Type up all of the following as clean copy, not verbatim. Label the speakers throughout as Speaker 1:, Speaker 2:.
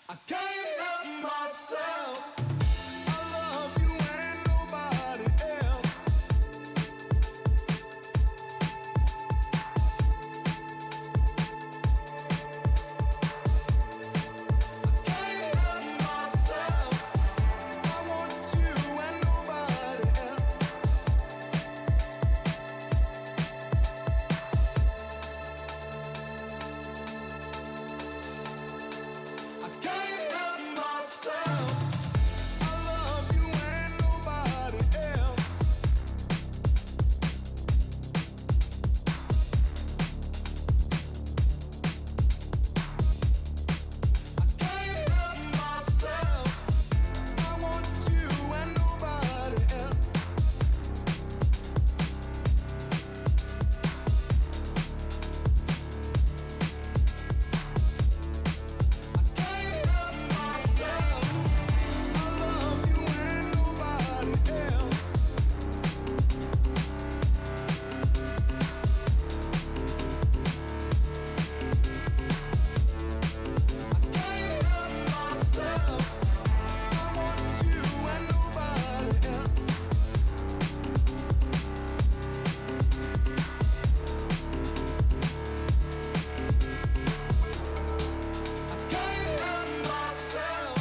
Speaker 1: I can't help myself. I love you and nobody else. I can't help myself. I want you and nobody else. I can't help myself. I love you and nobody else. I can't help myself. I want you and nobody else. I can't help myself. I love you and nobody else. I can't help myself. I want you and nobody else. I can't help myself.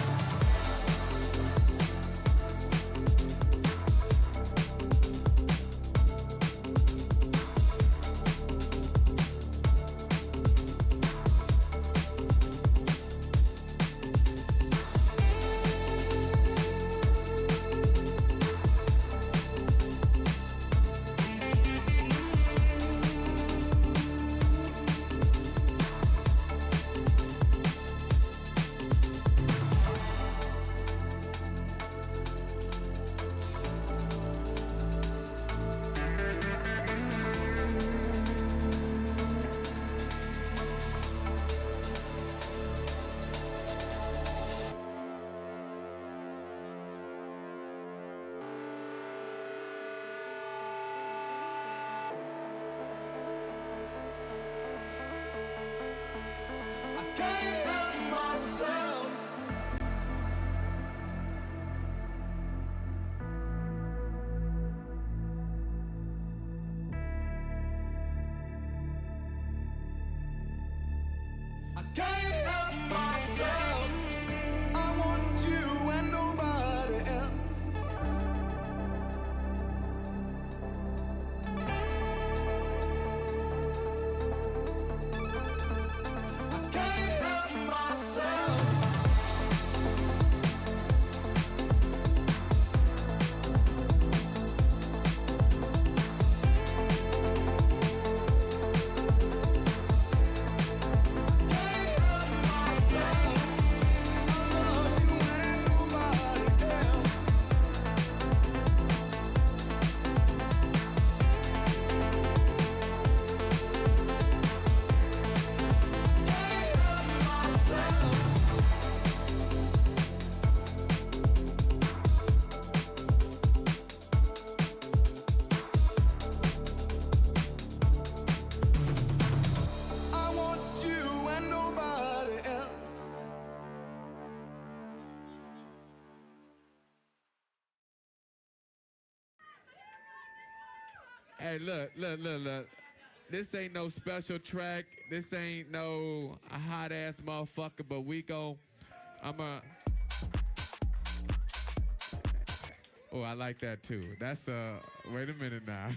Speaker 1: I can't help myself. I can't help myself. I want you and nobody else. I can't help myself. Can't help myself. I love you and nobody else. Can't help myself. I want you and nobody else.
Speaker 2: Hey, look. This ain't no special track. This ain't no hot ass motherfucker, but Oh, I like that too. That's wait a minute now.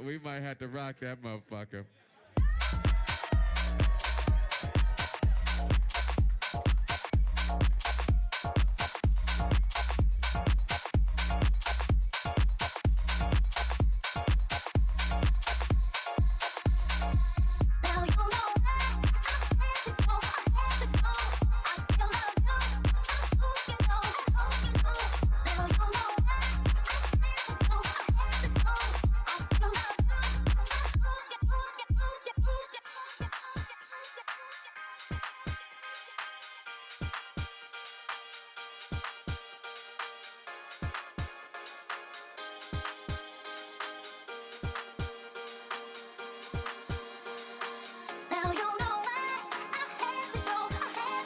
Speaker 2: We might have to rock that motherfucker.
Speaker 3: Now you know I had to go. I still love you. Oh, you know. Now you know I had to go. I still love you. Now you know I had to go.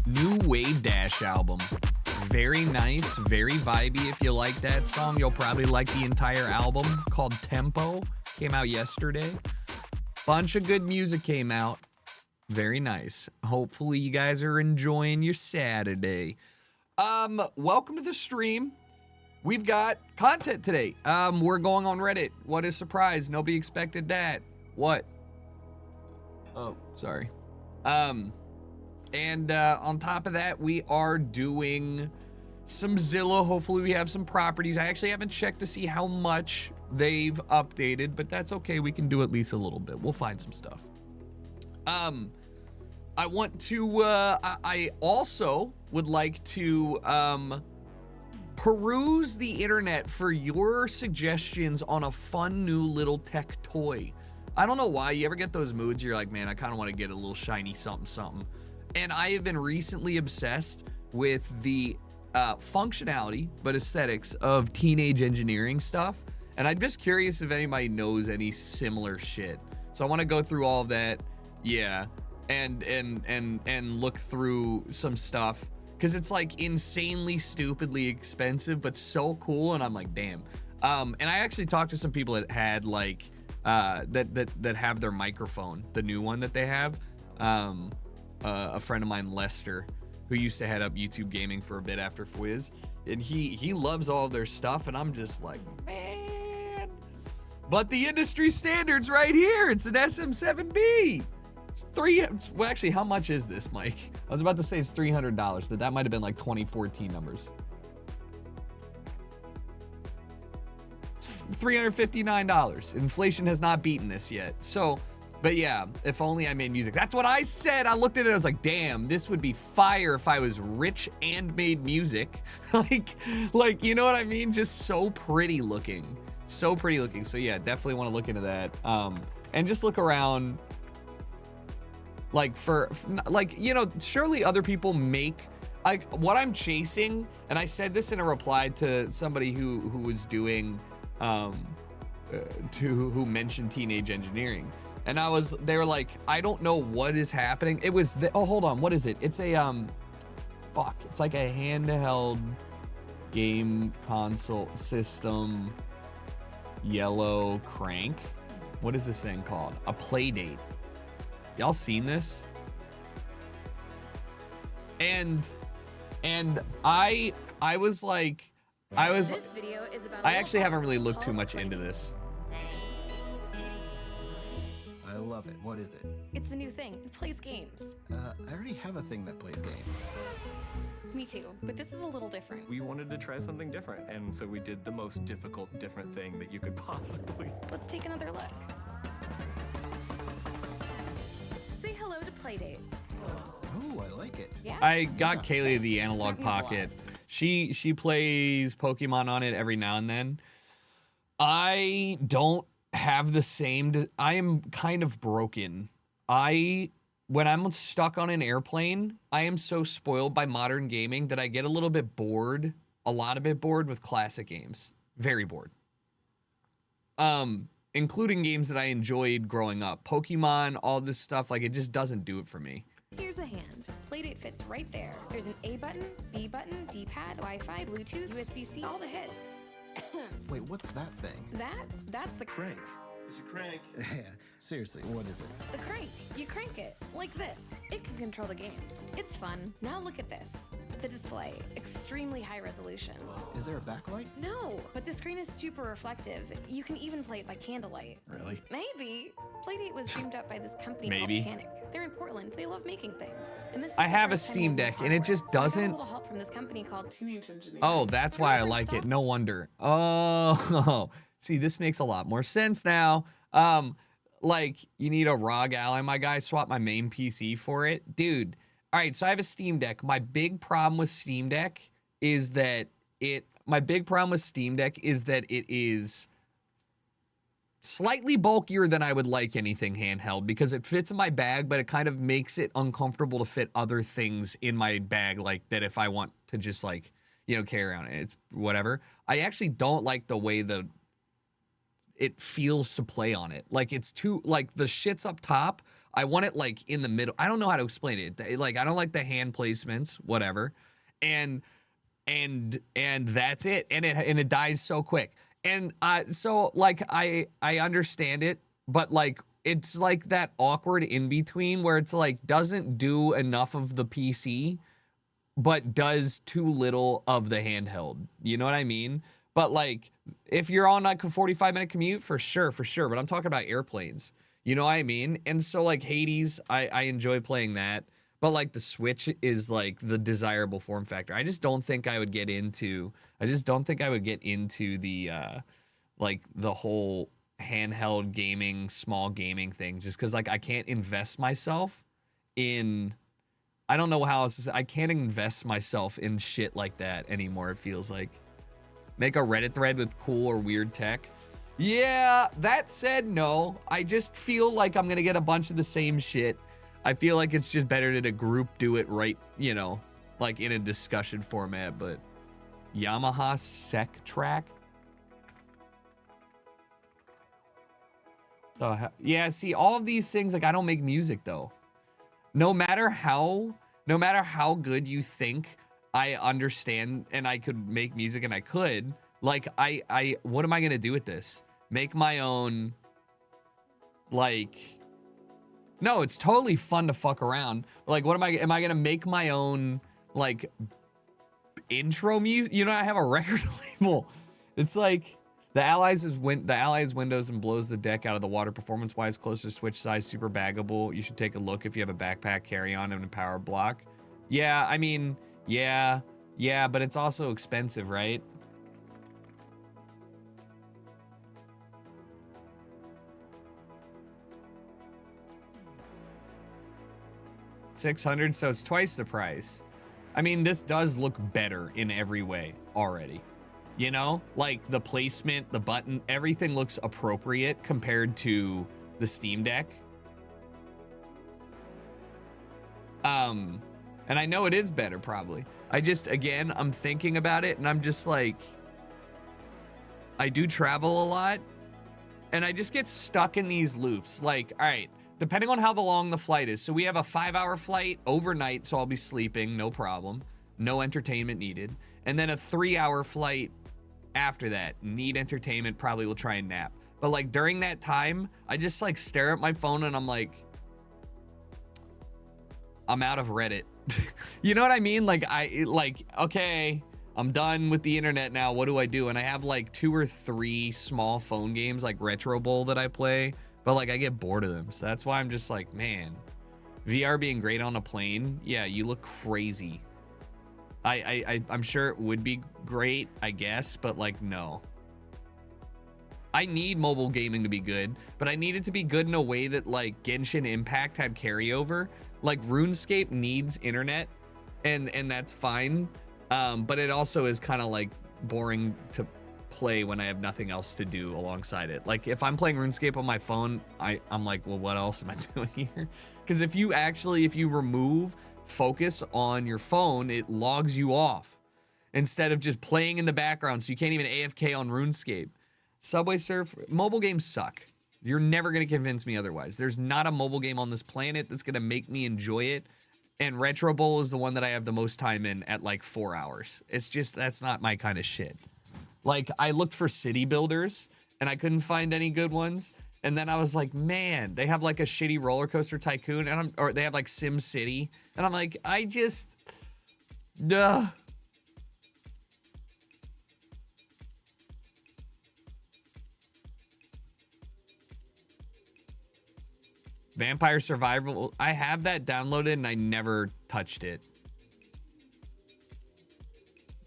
Speaker 4: new Wave Dash album. Very nice, very vibey. If you like that song, you'll probably like the entire album, called Tempo. Came out yesterday. Bunch of good music came out. Very nice. Hopefully you guys are enjoying your Saturday. Welcome to the stream. We've got content today. We're going on Reddit. What a surprise. Nobody expected that. What? Oh, sorry. And on top of that, we are doing some Zillow. Hopefully we have some properties. I actually haven't checked to see how much they've updated, but that's okay. We can do at least a little bit. We'll find some stuff. I want to, I also would like to peruse the internet for your suggestions on a fun new little tech toy. I don't know why. You ever get those moods? You're like, man, I kind of want to get a little shiny something, something. And I have been recently obsessed with the functionality, but aesthetics of teenage engineering stuff. And I'm just curious if anybody knows any similar shit. So I want to go through all of that. Yeah. And look through some stuff. Because it's like insanely, stupidly expensive, but so cool. And I'm like, damn. And I actually talked to some people that had like, that have their microphone, the new one that they have. A friend of mine, Lester, who used to head up YouTube gaming for a bit after Fwiz, and he loves all of their stuff, and I'm just like, man. But the industry standard's right here. It's an SM7B. Well, actually, how much is this, Mike? I was about to say it's $300, but that might have been like 2014 numbers. It's $359. Inflation has not beaten this yet. So, but yeah, if only I made music. That's what I said. I looked at it, I was like, damn, this would be fire if I was rich and made music. like, you know what I mean? Just so pretty looking. So pretty looking. So yeah, definitely want to look into that. And just look around. Like you know, surely other people make, like, what I'm chasing, and I said this in a reply to somebody who was doing, who mentioned teenage engineering, and they were like, I don't know what is happening. It was oh, hold on, what is it? It's a it's like a handheld game console system, yellow crank. What is this thing called? A Playdate. Y'all seen this? And I was like, I actually haven't really looked too much into this.
Speaker 5: I love it. What is it?
Speaker 6: It's a new thing. It plays games.
Speaker 5: I already have a thing that plays games.
Speaker 6: Me too, but this is a little different.
Speaker 7: We wanted to try something different, and so we did the most difficult, different thing that you could possibly.
Speaker 6: Let's take another look. Say hello to Playdate.
Speaker 5: Oh, I like it.
Speaker 6: Yeah?
Speaker 4: I got Kaylee the Analog Pocket. She plays Pokemon on it every now and then. I don't have the same. I am kind of broken. When I'm stuck on an airplane, I am so spoiled by modern gaming that I get a little bit bored, a lot bit bored with classic games. Very bored. Including games that I enjoyed growing up. Pokemon, all this stuff, like, it just doesn't do it for me.
Speaker 6: Here's a hand. Playdate fits right there. There's an A button, B button, D-pad, Wi-Fi, Bluetooth, USB-C, all the hits.
Speaker 5: Wait, what's that thing?
Speaker 6: That's the
Speaker 5: Crank.
Speaker 1: It's a crank.
Speaker 5: Yeah, seriously, what is it?
Speaker 6: The crank. You crank it, like this. It can control the games. It's fun. Now look at this. The display, extremely high resolution.
Speaker 5: Is there a backlight?
Speaker 6: No, but the screen is super reflective. You can even play it by candlelight.
Speaker 5: Really?
Speaker 6: Maybe. Playdate was dreamed up by this company
Speaker 4: Maybe.
Speaker 6: called Mechanic. They're in Portland. They love making things. And this is
Speaker 4: I
Speaker 6: the
Speaker 4: have a
Speaker 6: first time
Speaker 4: Steam
Speaker 6: they make
Speaker 4: Deck, and it just
Speaker 6: hardware. So I got
Speaker 4: doesn't-
Speaker 6: a little help from this company called Teenage Engineering.
Speaker 4: Oh, that's why I like it. No wonder. Oh, see, this makes a lot more sense now. Like, you need a ROG Ally, my guy. Swap my main PC for it. Dude, all right, so I have a Steam Deck. My big problem with Steam Deck is that it is slightly bulkier than I would like anything handheld, because it fits in my bag, but it kind of makes it uncomfortable to fit other things in my bag, like that if I want to just, like, you know, carry around it. It's whatever. I actually don't like the way it feels to play on it. Like, it's too, like, the shit's up top. I want it like in the middle. I don't know how to explain it. Like I don't like the hand placements, whatever. And that's it. And it dies so quick. And so like I understand it, but like it's like that awkward in between where it's like doesn't do enough of the PC but does too little of the handheld. You know what I mean? But like if you're on like a 45-minute commute, for sure. But I'm talking about airplanes. You know what I mean? And so like Hades, I enjoy playing that. But like the Switch is like the desirable form factor. I just don't think I would get into the like the whole handheld gaming, small gaming thing, just because like I can't invest myself in, I don't know how else to say, I can't invest myself in shit like that anymore. It feels like make a Reddit thread with cool or weird tech. Yeah, that said, no, I just feel like I'm gonna get a bunch of the same shit. I feel like it's just better to the group do it right, you know, like in a discussion format. But Yamaha Sec Track. Yeah, see, all of these things, like I don't make music though. No matter how good you think I understand and I could make music, and I could, like I what am I gonna do with this? Make my own, like, no, it's totally fun to fuck around. Like, what am I gonna make my own like intro music? You know, I have a record label. It's like the Allies windows and blows the deck out of the water performance-wise, closer to Switch size, super baggable. You should take a look if you have a backpack carry-on and a power block. Yeah, I mean, yeah, but it's also expensive, right? $600, so it's twice the price. I mean, this does look better in every way already. You know, like the placement, the button, everything looks appropriate compared to the Steam Deck. And I know it is better probably. I just, again, I'm thinking about it and I'm just like, I do travel a lot and I just get stuck in these loops. Like, all right, depending on how long the flight is. So we have a 5-hour flight overnight, so I'll be sleeping, no problem. No entertainment needed. And then a 3-hour flight after that. Need entertainment, probably will try and nap. But like during that time, I just like stare at my phone and I'm like, I'm out of Reddit. You know what I mean? Like okay, I'm done with the internet now. What do I do? And I have like 2 or 3 small phone games like Retro Bowl that I play, but like I get bored of them. So that's why I'm just like, man, VR being great on a plane. Yeah, you look crazy. I'm sure it would be great, I guess, but like, no. I need mobile gaming to be good, but I need it to be good in a way that like Genshin Impact had carryover. Like RuneScape needs internet and that's fine. But it also is kind of like boring to play when I have nothing else to do alongside it. Like if I'm playing RuneScape on my phone, I'm like, well, what else am I doing here? Because if you remove focus on your phone, it logs you off instead of just playing in the background, so you can't even AFK on RuneScape. Subway Surf, mobile games suck. You're never going to convince me otherwise. There's not a mobile game on this planet that's going to make me enjoy it. And Retro Bowl is the one that I have the most time in at like 4 hours. It's just, that's not my kind of shit. Like I looked for city builders and I couldn't find any good ones. And then I was like, man, they have like a shitty roller coaster tycoon, or they have like Sim City, and I'm like, duh. Vampire Survival, I have that downloaded and I never touched it.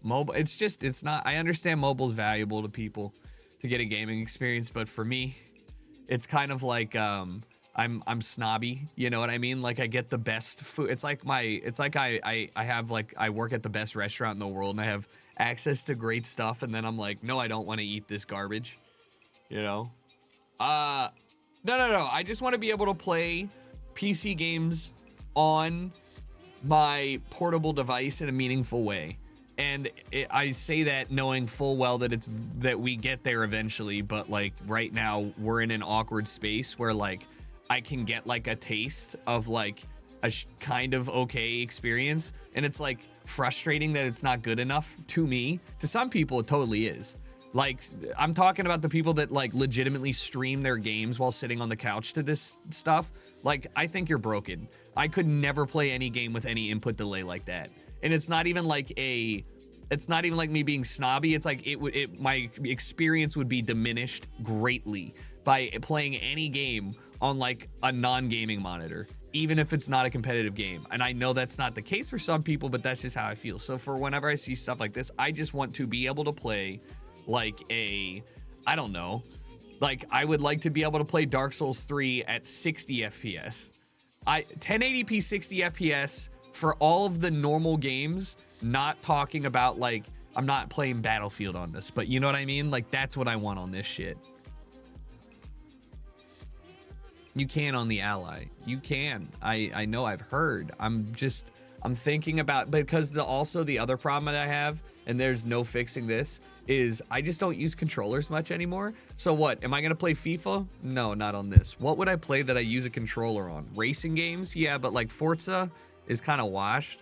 Speaker 4: Mobile, it's not, I understand mobile's valuable to people to get a gaming experience, but for me, it's kind of like I'm snobby, you know what I mean? Like I get the best food. It's like I have like, I work at the best restaurant in the world and I have access to great stuff, and then I'm like, no, I don't want to eat this garbage, you know? No. I just want to be able to play PC games on my portable device in a meaningful way. And I say that knowing full well that we get there eventually, but like right now we're in an awkward space where like I can get like a taste of like a kind of okay experience, and it's like frustrating that it's not good enough to me. To some people it totally is. Like, I'm talking about the people that like legitimately stream their games while sitting on the couch to this stuff. Like, I think you're broken. I could never play any game with any input delay like that. And it's not even like it's not even like me being snobby. It's like my experience would be diminished greatly by playing any game on like a non-gaming monitor, even if it's not a competitive game. And I know that's not the case for some people, but that's just how I feel. So for whenever I see stuff like this, I just want to be able to play like I don't know, like I would like to be able to play Dark Souls 3 at 60 FPS. 1080p 60 FPS for all of the normal games, not talking about like, I'm not playing Battlefield on this, but you know what I mean? Like, that's what I want on this shit. You can on the Ally. You can. I know, I've heard. I'm thinking about, because also the other problem that I have, and there's no fixing this, is I just don't use controllers much anymore. So what, am I gonna play FIFA? No, not on this. What would I play that I use a controller on? Racing games? Yeah, but like Forza is kind of washed.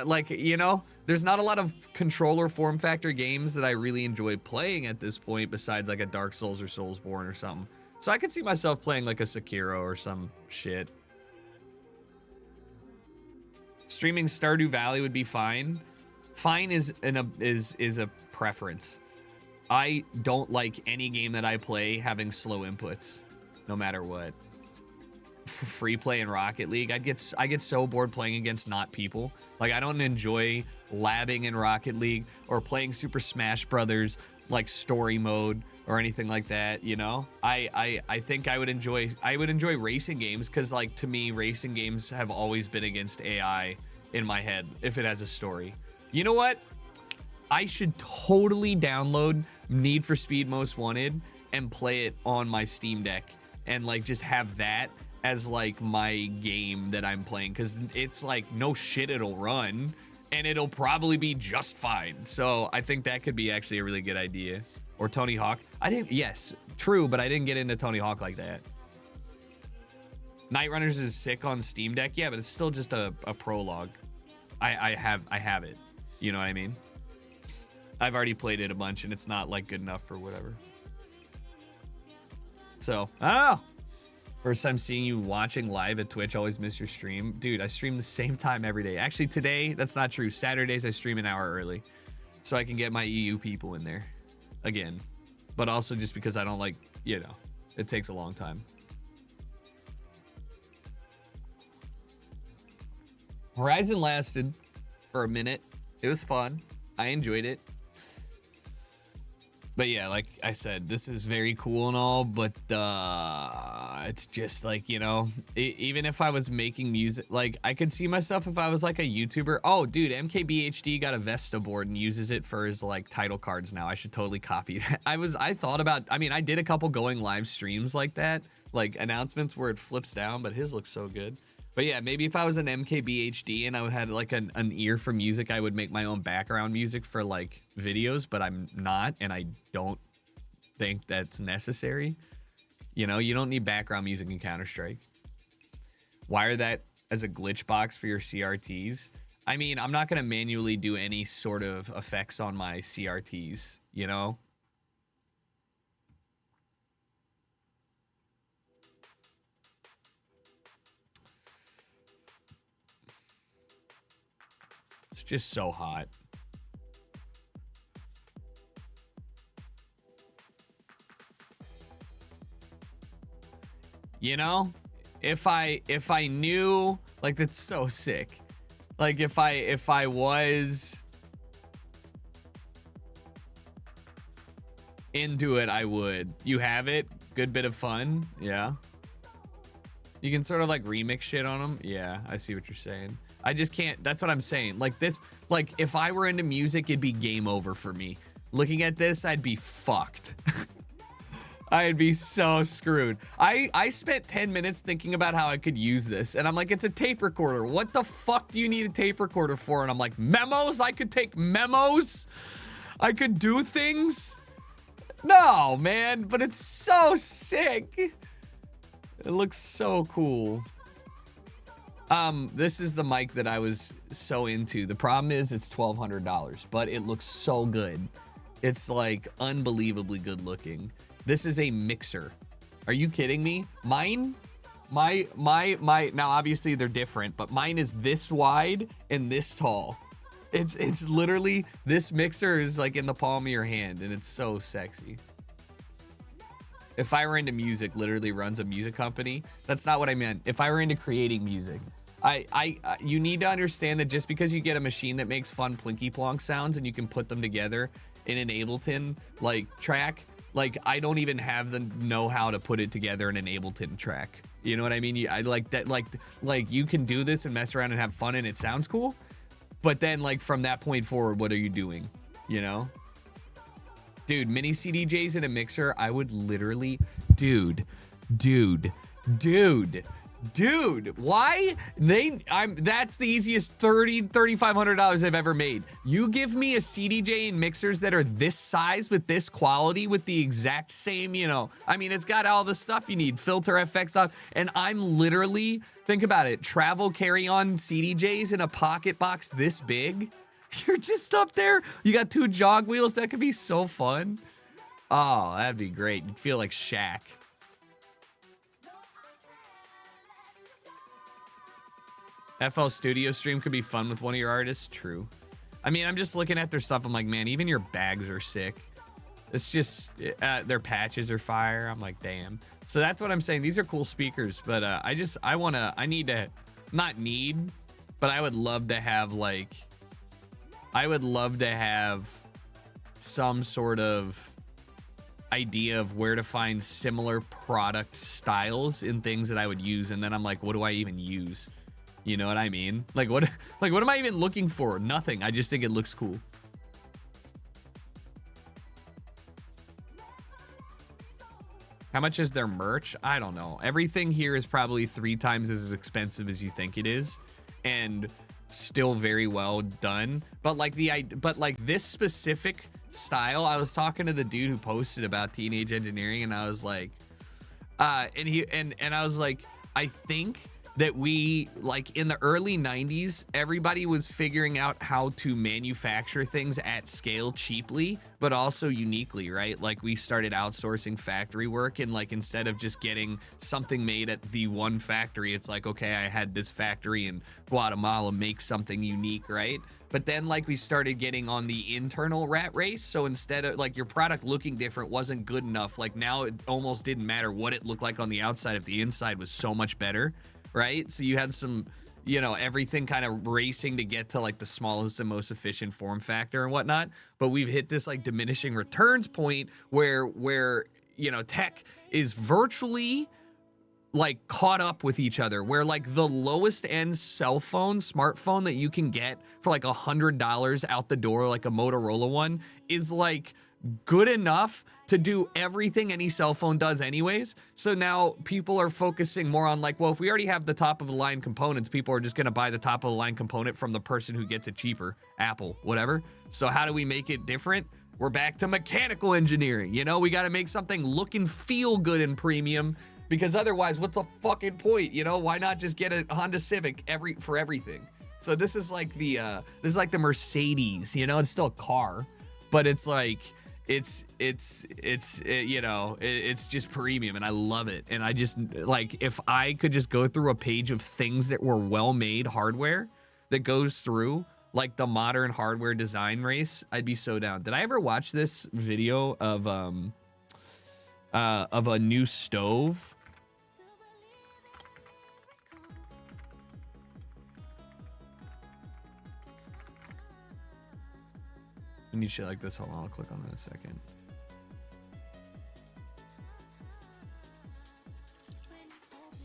Speaker 4: Like, you know, there's not a lot of controller form factor games that I really enjoy playing at this point, besides like a Dark Souls or Soulsborne or something. So I could see myself playing like a Sekiro or some shit. Streaming Stardew Valley would be fine. Fine is a preference. I don't like any game that I play having slow inputs, no matter what. Free play in Rocket League, I get so bored playing against not people. Like, I don't enjoy labbing in Rocket League or playing Super Smash Brothers like story mode or anything like that, you know? I think I would enjoy racing games, because like, to me, racing games have always been against AI in my head if it has a story. You know what? I should totally download Need for Speed Most Wanted and play it on my Steam Deck and like just have that as like my game that I'm playing, because it's like, no shit, it'll run and it'll probably be just fine. So I think that could be actually a really good idea. Or Tony Hawk. Yes, true, but I didn't get into Tony Hawk like that. Night Runners is sick on Steam Deck, yeah, but it's still just a prologue. I have it. You know what I mean? I've already played it a bunch and it's not like good enough for whatever. So, I don't know. First time seeing you watching live at Twitch, always miss your stream. Dude, I stream the same time every day. Actually, today, that's not true. Saturdays, I stream an hour early so I can get my EU people in there again. But also just because I don't like, you know, it takes a long time. Horizon lasted for a minute. It was fun. I enjoyed it. But yeah, like I said, this is very cool and all, but it's just like, you know, even if I was making music, like I could see myself if I was like a YouTuber. Oh, dude, MKBHD got a Vesta board and uses it for his like title cards now. I should totally copy that. I thought about, I mean, I did a couple going live streams like that, like announcements where it flips down, but his looks so good. But yeah, maybe if I was an MKBHD and I had like an ear for music, I would make my own background music for like videos, but I'm not, and I don't think that's necessary. You know, you don't need background music in Counter-Strike. Wire that as a glitch box for your CRTs. I mean, I'm not going to manually do any sort of effects on my CRTs, you know? It's just so hot. You know, if I knew, like, that's so sick. Like if I was into it, I would. You have it, good bit of fun. Yeah. You can sort of like remix shit on them. Yeah, I see what you're saying. I just can't, that's what I'm saying. Like this, like if I were into music, it'd be game over for me. Looking at this, I'd be fucked. I'd be so screwed. I spent 10 minutes thinking about how I could use this. And I'm like, it's a tape recorder. What the fuck do you need a tape recorder for? And I'm like, memos? I could take memos? I could do things? No, man, but it's so sick. It looks so cool. This is the mic that I was so into. The problem is it's $1,200, but it looks so good. It's like unbelievably good looking. This is a mixer. Are you kidding me? Mine, my, now obviously they're different, but mine is this wide and this tall. It's literally, this mixer is like in the palm of your hand and it's so sexy. If I were into music, literally runs a music company. That's not what I meant. If I were into creating music, you need to understand that just because you get a machine that makes fun plinky plonk sounds and you can put them together in an Ableton like track, like I don't even have the know-how to put it together in an Ableton track. You know what I mean? I like that, like you can do this and mess around and have fun and it sounds cool. But then like from that point forward, what are you doing? You know? Dude, mini CDJs in a mixer, I would literally, dude, why? That's the easiest $3,500 I've ever made. You give me a CDJ in mixers that are this size with this quality with the exact same, you know, I mean, it's got all the stuff you need, filter effects on, and I'm literally, think about it, travel carry-on CDJs in a pocket box this big. You're just up there. You got 2 jog wheels. That could be so fun. Oh, that'd be great. You'd feel like Shaq. FL Studio Stream could be fun with one of your artists. True. I mean, I'm just looking at their stuff. I'm like, man, even your bags are sick. It's just, their patches are fire. I'm like, damn. So that's what I'm saying. These are cool speakers, but I need to, not need, but I would love to have like, some sort of idea of where to find similar product styles in things that I would use. And then I'm like, what do I even use? You know what I mean? Like what am I even looking for? Nothing. I just think it looks cool. How much is their merch? I don't know. Everything here is probably 3 times as expensive as you think it is. And still very well done, but like this specific style, I was talking to the dude who posted about teenage engineering, and I was like, and I was like, I think that we, like, in the early 90s, everybody was figuring out how to manufacture things at scale cheaply, but also uniquely, right? Like, we started outsourcing factory work, and like, instead of just getting something made at the one factory, it's like, okay, I had this factory in Guatemala make something unique, right? But then like we started getting on the internal rat race. So instead of like your product looking different wasn't good enough, like now it almost didn't matter what it looked like on the outside if the inside was so much better, right? So you had some, you know, everything kind of racing to get to like the smallest and most efficient form factor and whatnot. But we've hit this like diminishing returns point where, you know, tech is virtually like caught up with each other, where like the lowest end smartphone that you can get for like $100 out the door, like a Motorola one, is like good enough to do everything any cell phone does anyways. So now people are focusing more on like, well, if we already have the top of the line components, people are just going to buy the top of the line component from the person who gets it cheaper, Apple, whatever. So how do we make it different? We're back to mechanical engineering. You know, we got to make something look and feel good and premium, because otherwise, what's the fucking point? You know, why not just get a Honda Civic for everything? So this is like the Mercedes. You know, it's still a car, but it's like it's just premium, and I love it. And I just like, if I could just go through a page of things that were well-made hardware that goes through like the modern hardware design race, I'd be so down. Did I ever watch this video of a new stove? I need shit like this. Hold on, I'll click on that in a second.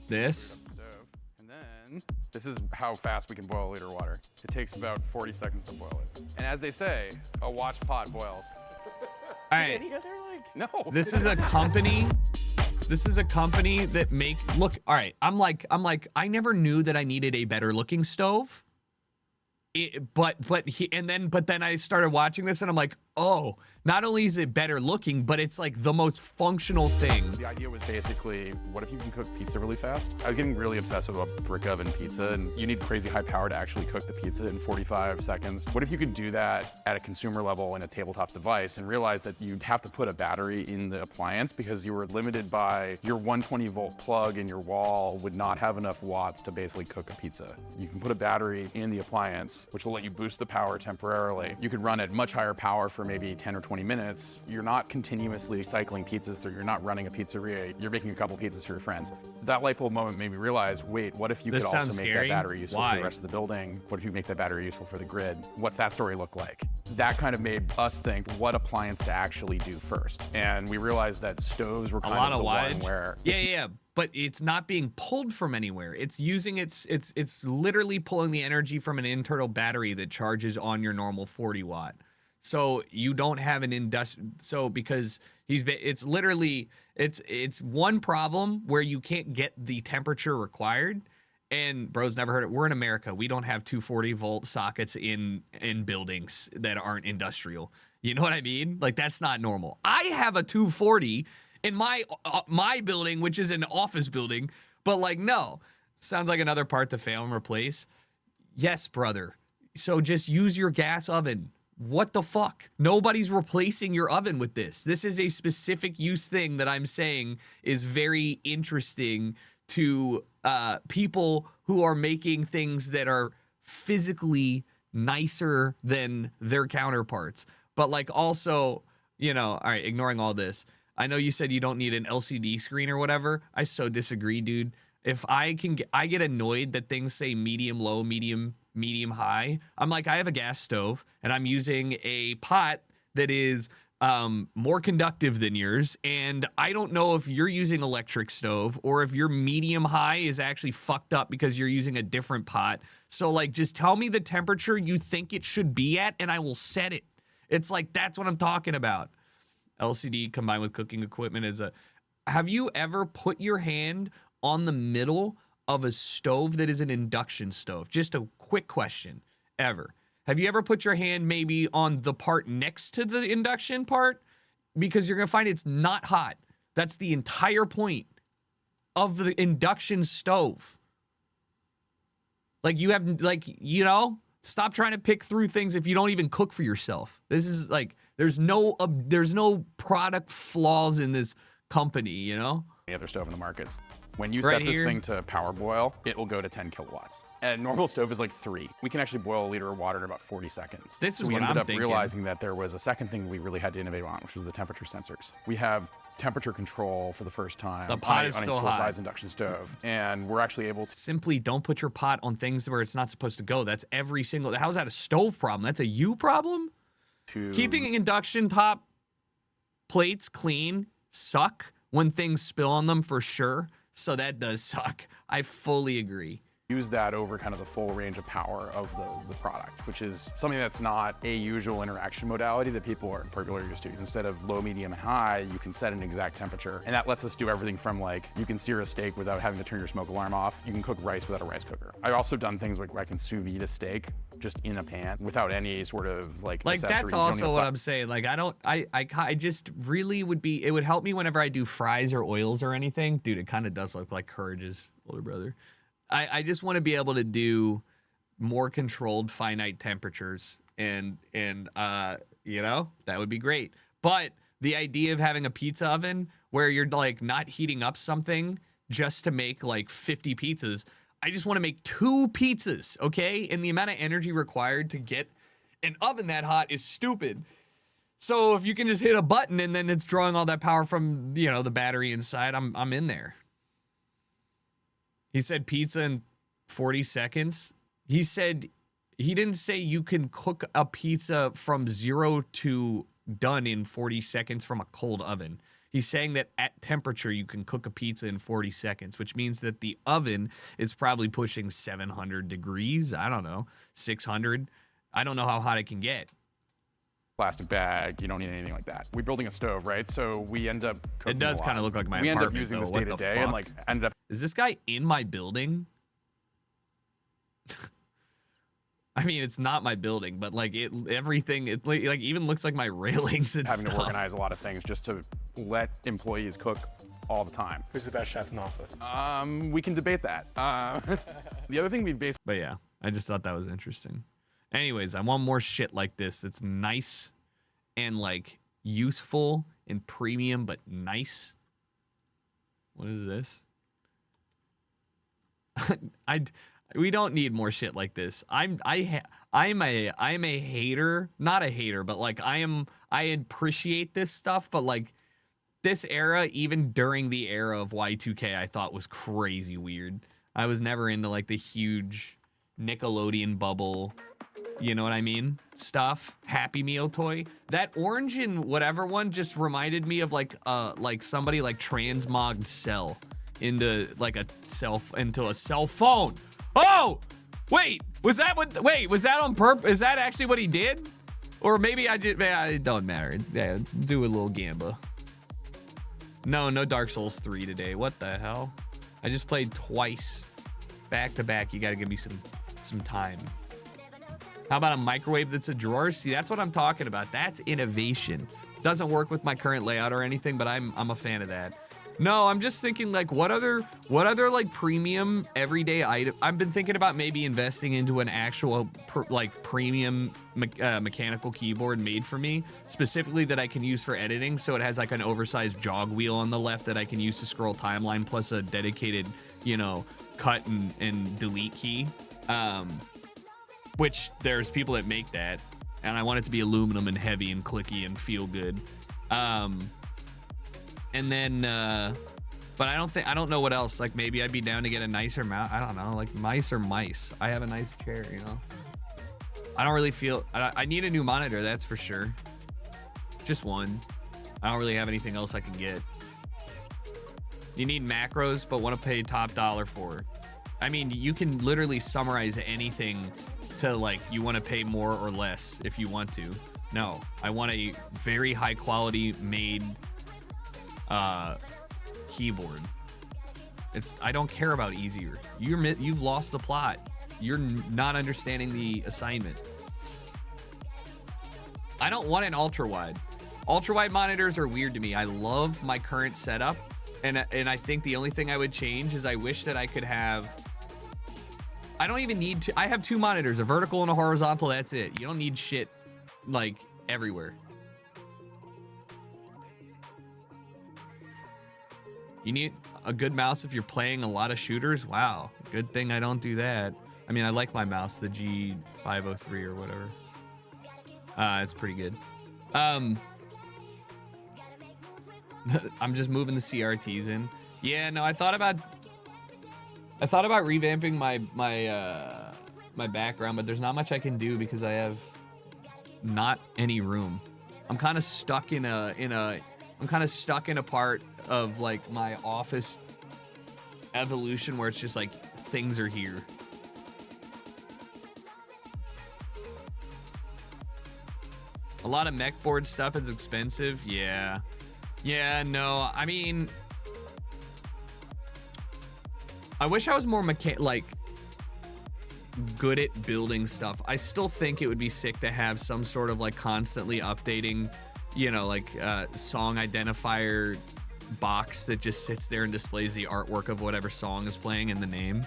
Speaker 4: This.
Speaker 8: Stove. And then this is how fast we can boil a liter of water. It takes about 40 seconds to boil it. And as they say, a watch pot boils.
Speaker 4: All right.
Speaker 8: No.
Speaker 4: This is a company. This is a company that look. All right. I'm like, I never knew that I needed a better looking stove. But then I started watching this and I'm like, oh, Not only is it better looking, but it's like the most functional thing.
Speaker 8: The idea was basically, what if you can cook pizza really fast? I was getting really obsessed with a brick oven pizza, and you need crazy high power to actually cook the pizza in 45 seconds. What if you could do that at a consumer level in a tabletop device and realize that you'd have to put a battery in the appliance because you were limited by your 120 volt plug in your wall would not have enough watts to basically cook a pizza. You can put a battery in the appliance, which will let you boost the power temporarily. You could run at much higher power for maybe 10 or 20 minutes. You're not continuously cycling pizzas through. You're not running a pizzeria. You're making a couple pizzas for your friends. That light bulb moment made me realize, wait, what if you
Speaker 4: This
Speaker 8: could also
Speaker 4: sounds
Speaker 8: make
Speaker 4: scary.
Speaker 8: that battery useful
Speaker 4: Why?
Speaker 8: for the rest of the building? What if you make that battery useful for the grid? What's that story look like? That kind of made us think what appliance to actually do first. And we realized that stoves were
Speaker 4: A
Speaker 8: kind
Speaker 4: lot
Speaker 8: of
Speaker 4: of
Speaker 8: the one
Speaker 4: wattage.
Speaker 8: where
Speaker 4: Yeah. But it's not being pulled from anywhere. It's using it's literally pulling the energy from an internal battery that charges on your normal 40 watt. So you don't have an because it's literally it's one problem where you can't get the temperature required. And bro's never heard it. We're in America. We don't have 240 volt sockets in buildings that aren't industrial. You know what I mean? Like, that's not normal. I have a 240 in my building, which is an office building, but like, no. Sounds like another part to fail and replace. Yes, brother. So just use your gas oven. What the fuck? Nobody's replacing your oven with this. This is a specific use thing that I'm saying is very interesting to people who are making things that are physically nicer than their counterparts. But like, also, you know, all right, ignoring all this, I know you said you don't need an LCD screen or whatever. I so disagree, dude. If I get annoyed that things say medium low, medium high. I'm like, I have a gas stove and I'm using a pot that is more conductive than yours, and I don't know if you're using electric stove or if your medium high is actually fucked up because you're using a different pot. So like, just tell me the temperature you think it should be at and I will set it. It's like, that's what I'm talking about. LCD combined with cooking equipment is have you ever put your hand on the middle of a stove that is an induction stove? Just a quick question. Ever? Have you ever put your hand maybe on the part next to the induction part? Because you're going to find it's not hot. That's the entire point of the induction stove. Like, you have, like, you know, stop trying to pick through things if you don't even cook for yourself. This is like, there's no product flaws in this company, you know?
Speaker 8: any other stove in the markets. When you
Speaker 4: Right
Speaker 8: set this
Speaker 4: here.
Speaker 8: thing to power boil, it will go to 10 kilowatts. And a normal stove is like 3. We can actually boil a liter of water in about 40 seconds.
Speaker 4: This
Speaker 8: so
Speaker 4: is
Speaker 8: we
Speaker 4: what
Speaker 8: ended
Speaker 4: I'm
Speaker 8: up
Speaker 4: thinking.
Speaker 8: realizing that there was a second thing we really had to innovate on, which was the temperature sensors. We have temperature control for the first time
Speaker 4: The pot
Speaker 8: on,
Speaker 4: is
Speaker 8: on
Speaker 4: still
Speaker 8: a
Speaker 4: hot.
Speaker 8: full-size induction stove. And we're actually able to
Speaker 4: Simply don't put your pot on things where it's not supposed to go. That's every single. How's that a stove problem? That's a you problem? Keeping induction top plates clean suck when things spill on them for sure. So that does suck. I fully agree.
Speaker 8: use that over kind of the full range of power of the product, which is something that's not a usual interaction modality that people are particularly used to. Instead of low, medium, and high, you can set an exact temperature. And that lets us do everything from like, you can sear a steak without having to turn your smoke alarm off. You can cook rice without a rice cooker. I've also done things like where I can sous vide a steak just in a pan without any sort of like
Speaker 4: Like, that's
Speaker 8: accessories. You don't
Speaker 4: also
Speaker 8: need a
Speaker 4: what
Speaker 8: pla-
Speaker 4: I'm saying. Like, I just really would be, it would help me whenever I do fries or oils or anything. Dude, it kind of does look like Courage's older brother. I just want to be able to do more controlled finite temperatures and you know, that would be great. But the idea of having a pizza oven where you're like not heating up something just to make like 50 pizzas, I just want to make 2 pizzas, okay? And the amount of energy required to get an oven that hot is stupid. So if you can just hit a button and then it's drawing all that power from, you know, the battery inside, I'm in there. He said pizza in 40 seconds. He said, he didn't say you can cook a pizza from 0 to done in 40 seconds from a cold oven. He's saying that at temperature, you can cook a pizza in 40 seconds, which means that the oven is probably pushing 700 degrees. I don't know, 600. I don't know how hot it can get.
Speaker 8: plastic bag. You don't need anything like that. We're building a stove, right? So we end up cooking
Speaker 4: It does
Speaker 8: a lot.
Speaker 4: kind of look like my
Speaker 8: we end
Speaker 4: apartment,
Speaker 8: up using
Speaker 4: though.
Speaker 8: this
Speaker 4: What
Speaker 8: day
Speaker 4: the
Speaker 8: to day and
Speaker 4: fuck?
Speaker 8: like ended up
Speaker 4: Is this guy in my building? I mean, it's not my building, but like everything, it like even looks like my railings and
Speaker 8: Having
Speaker 4: stuff.
Speaker 8: to organize a lot of things just to let employees cook all the time.
Speaker 9: Who's the best chef in the office?
Speaker 8: We can debate that. The other thing we basically
Speaker 4: But yeah, I just thought that was interesting. Anyways, I want more shit like this that's nice and like useful and premium, but nice. What is this? We don't need more shit like this. I'm a hater, not a hater, but like I appreciate this stuff, but like this era, even during the era of Y2K, I thought was crazy weird. I was never into like the huge Nickelodeon bubble, you know what I mean? Stuff. Happy Meal toy. That orange and whatever one just reminded me of like somebody like transmogged Cell into like into a cell phone. Oh, wait, was that on purpose? Is that actually what he did? Or maybe I did. It don't matter. Yeah, let's do a little gamba. No Dark Souls 3 today. What the hell? I just played twice, back to back. You got to give me some time. How about a microwave that's a drawer? See, that's what I'm talking about. That's innovation. Doesn't work with my current layout or anything, but I'm a fan of that. No, I'm just thinking like what other like premium everyday item. I've been thinking about maybe investing into an actual premium mechanical keyboard made for me, specifically that I can use for editing. So it has like an oversized jog wheel on the left that I can use to scroll timeline, plus a dedicated, cut and delete key. Which there's people that make that, and I want it to be aluminum and heavy and clicky and feel good. And then, but I don't know what else. Like maybe I'd be down to get a nicer mouse. I don't know, like mice or mice. I have a nice chair, I don't really feel, I need a new monitor, that's for sure. Just one. I don't really have anything else I can get. You need macros, but want to pay top dollar for. I mean, you can literally summarize anything to like, you want to pay more or less if you want to. No, I want a very high quality made keyboard. I don't care about easier. You've lost the plot. You're not understanding the assignment. I don't want an ultra wide. Ultra wide monitors are weird to me. I love my current setup, and I think the only thing I would change is I wish that I could have. I don't even need to. I have two monitors, a vertical and a horizontal. That's it. You don't need shit like everywhere. You need a good mouse if you're playing a lot of shooters. Wow, good thing I don't do that. I mean, I like my mouse, the G503 or whatever. It's pretty good. I'm just moving the CRTs in. Yeah, no, I thought about revamping my background, but there's not much I can do because I have not any room. I'm kind of stuck in a part of like my office evolution where it's just like things are here. A lot of mech board stuff is expensive. Yeah, no, I mean, I wish I was more good at building stuff. I still think it would be sick to have some sort of like constantly updating, song identifier box that just sits there and displays the artwork of whatever song is playing in the name.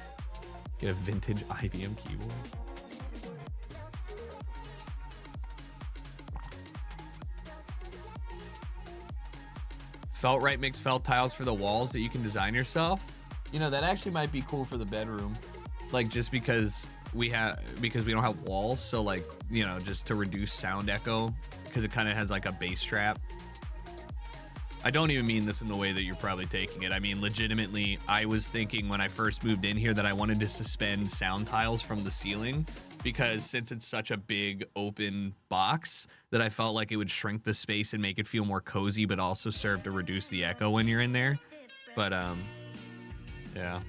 Speaker 4: Get a vintage IBM keyboard. Feltrite makes felt tiles for the walls that you can design yourself. That actually might be cool for the bedroom. Like just because we don't have walls, so like, just to reduce sound echo, because it kind of has like a bass trap. I don't even mean this in the way that you're probably taking it. I mean, legitimately, I was thinking when I first moved in here that I wanted to suspend sound tiles from the ceiling, because since it's such a big open box that I felt like it would shrink the space and make it feel more cozy, but also serve to reduce the echo when you're in there. But yeah.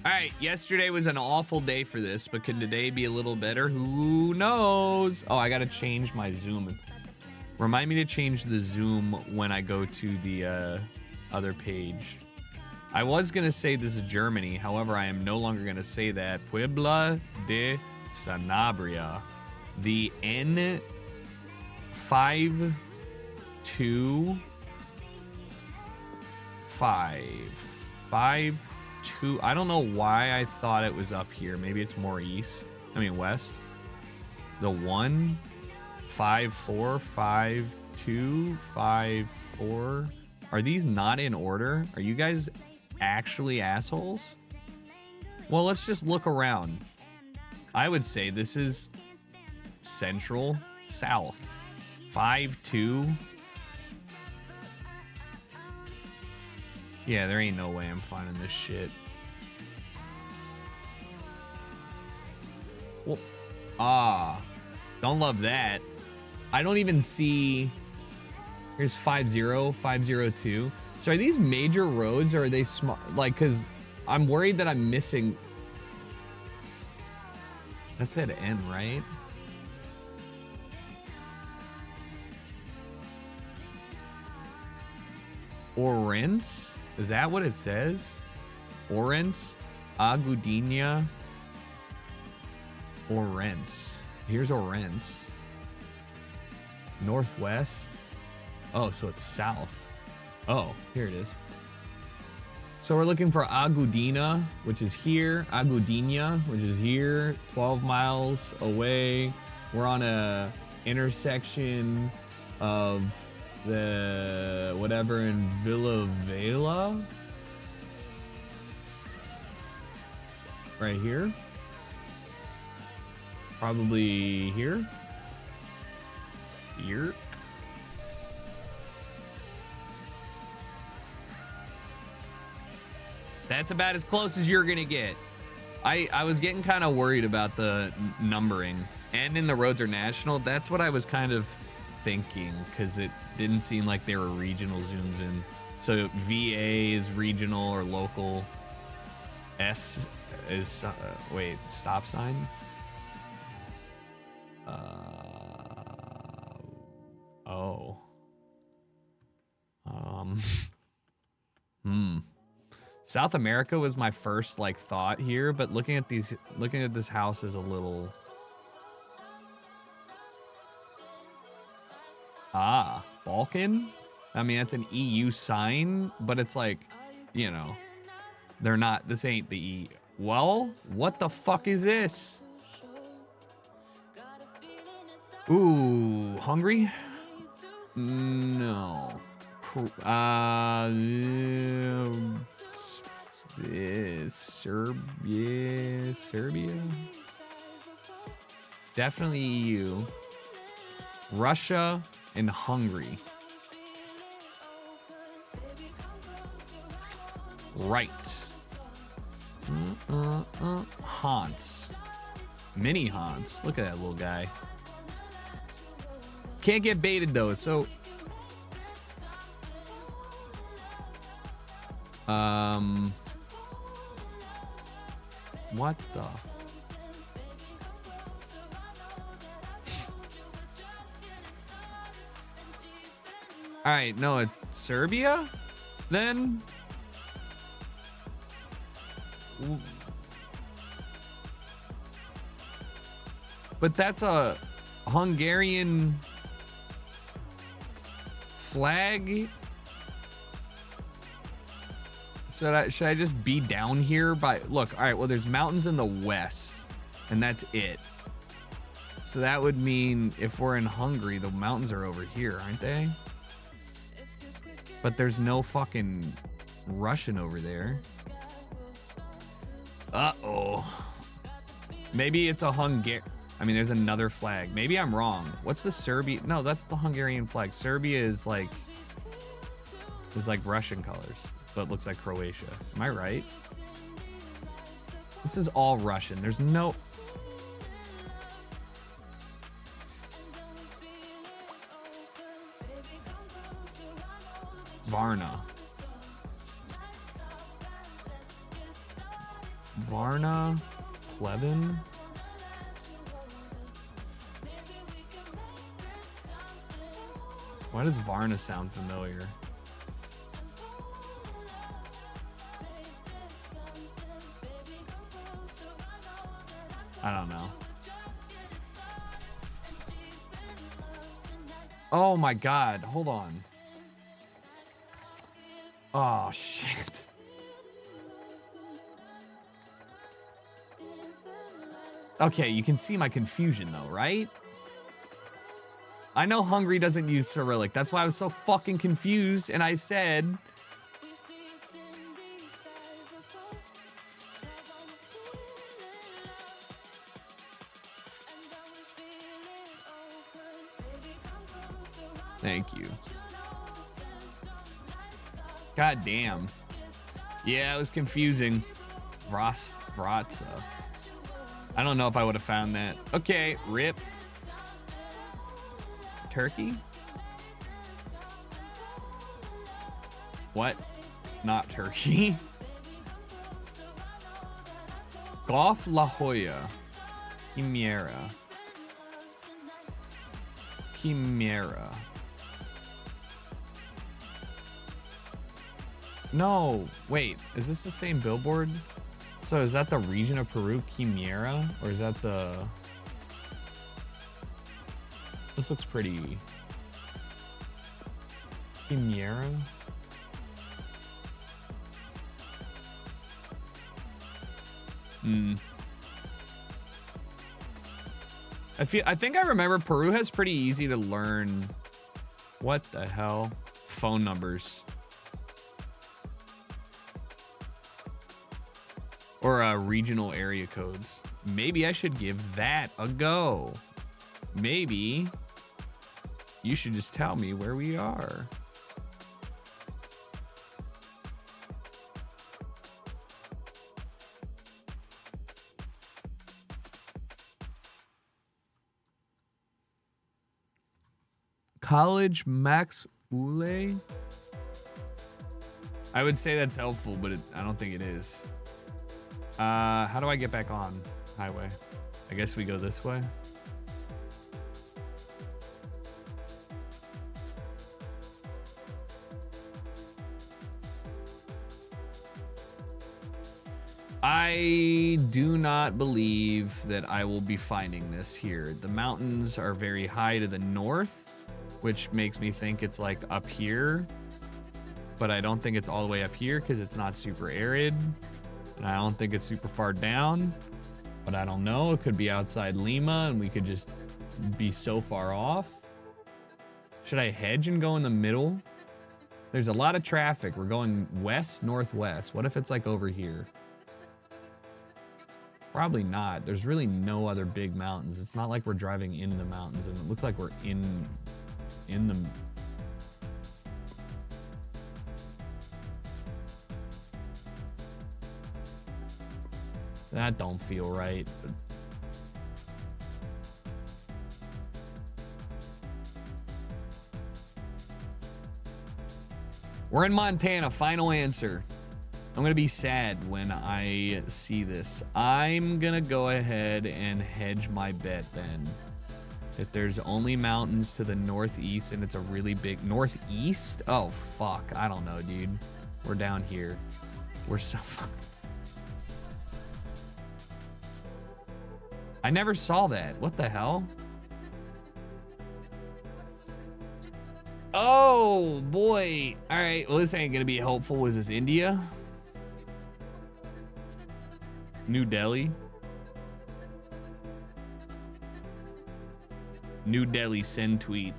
Speaker 4: All right, yesterday was an awful day for this, but can today be a little better? Who knows? Oh, I gotta change my zoom. Remind me to change the zoom when I go to the other page. I was gonna say this is Germany, however, I am no longer gonna say that. Puebla de Sanabria. The N52552. I don't know why I thought it was up here. Maybe it's more west. The 1545254. Are these not in order? Are you guys actually assholes? Well, let's just look around. I would say this is central south. 52. Yeah, there ain't no way I'm finding this shit. Well, don't love that. I don't even see. Here's 50502. So are these major roads or are they small? Like, because I'm worried that I'm missing. That said N, right? Orense? Is that what it says? Orense? Agudinha? Orense. Here's Orense. Northwest. Oh, so it's south. Oh, here it is. So we're looking for Agudina, which is here. Agudinha, which is here. 12 miles away. We're on a intersection of the whatever in Villa Vela. Right here. Probably here. Here. That's about as close as you're gonna get. I was getting kind of worried about the numbering. And in the roads are national. That's what I was kind of thinking, because it didn't seem like they were regional zooms in. So VA is regional or local. S is wait, stop sign. Oh. South America was my first like thought here, but looking at this house is a little. Balkan? I mean, that's an EU sign, but it's like, you know, they're not, this ain't the E. Well, what the fuck is this? Ooh, Hungary? No. Serbia? Definitely EU. Russia and Hungary. Right. Hans. Mini Hans. Look at that little guy. Can't get baited though, so what the all right, no, it's Serbia then. But that's a Hungarian flag. So should I just be down here by, look, all right, well, there's mountains in the west and that's it. So that would mean if we're in Hungary, the mountains are over here, aren't they? But there's no fucking Russian over there. Uh-oh. Maybe it's a I mean, there's another flag. Maybe I'm wrong. What's the Serbia? No, that's the Hungarian flag. Serbia is like Russian colors, but looks like Croatia. Am I right? This is all Russian. There's no... Varna. Varna, Plevin. Why does Varna sound familiar? I don't know. Oh my God, hold on. Oh shit. Okay, you can see my confusion though, right? I know Hungary doesn't use Cyrillic. That's why I was so fucking confused. And I said, thank you. God damn. Yeah, it was confusing. Vratsa. I don't know if I would have found that. Okay, rip. Turkey? What? Not Turkey. Golf La Jolla. Chimera. Chimera. No, wait, is this the same billboard? So is that the region of Peru, Chimera? Or is that the... This looks pretty... Chimera? I think I remember Peru has pretty easy to learn. What the hell? Phone numbers. Or regional area codes. Maybe I should give that a go. Maybe you should just tell me where we are. College Max Ule? I would say that's helpful, but I don't think it is. How do I get back on highway? I guess we go this way. I do not believe that I will be finding this here. The mountains are very high to the north, which makes me think it's like up here. But I don't think it's all the way up here because it's not super arid. And I don't think it's super far down, but I don't know. It could be outside Lima and we could just be so far off. Should I hedge and go in the middle? There's a lot of traffic. We're going west, northwest. What if it's like over here? Probably not. There's really no other big mountains. It's not like we're driving in the mountains and it looks like we're in the... That don't feel right. But... We're in Montana. Final answer. I'm going to be sad when I see this. I'm going to go ahead and hedge my bet then. If there's only mountains to the northeast and it's a really big... Northeast? Oh, fuck. I don't know, dude. We're down here. We're so fucked. I never saw that. What the hell? Oh, boy. All right. Well, this ain't going to be helpful. Was this India? New Delhi? New Delhi send tweet.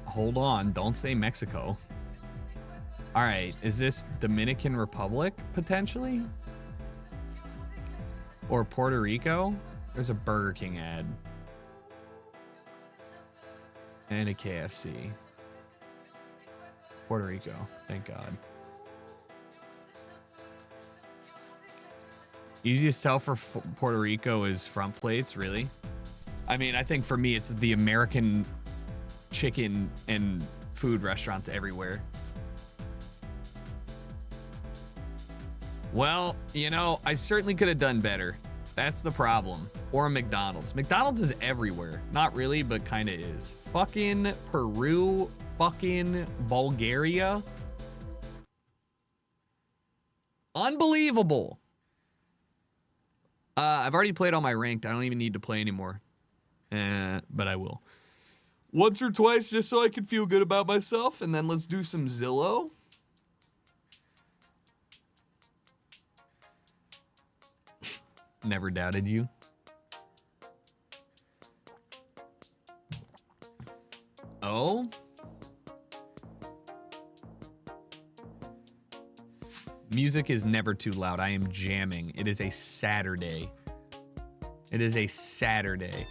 Speaker 4: Hold on, don't say Mexico. All right, is this Dominican Republic potentially? Or Puerto Rico? There's a Burger King ad. And a KFC. Puerto Rico, thank God. Easiest tell for Puerto Rico is front plates, really? I mean, I think for me, it's the American chicken and food restaurants everywhere. Well, you know, I certainly could have done better. That's the problem. Or a McDonald's. McDonald's is everywhere. Not really, but kind of is. Fucking Peru. Fucking Bulgaria. Unbelievable. I've already played all my ranked. I don't even need to play anymore. But I will. Once or twice just so I can feel good about myself. And then let's do some Zillow. Never doubted you. Oh? Music is never too loud. I am jamming. It is a Saturday. It is a Saturday.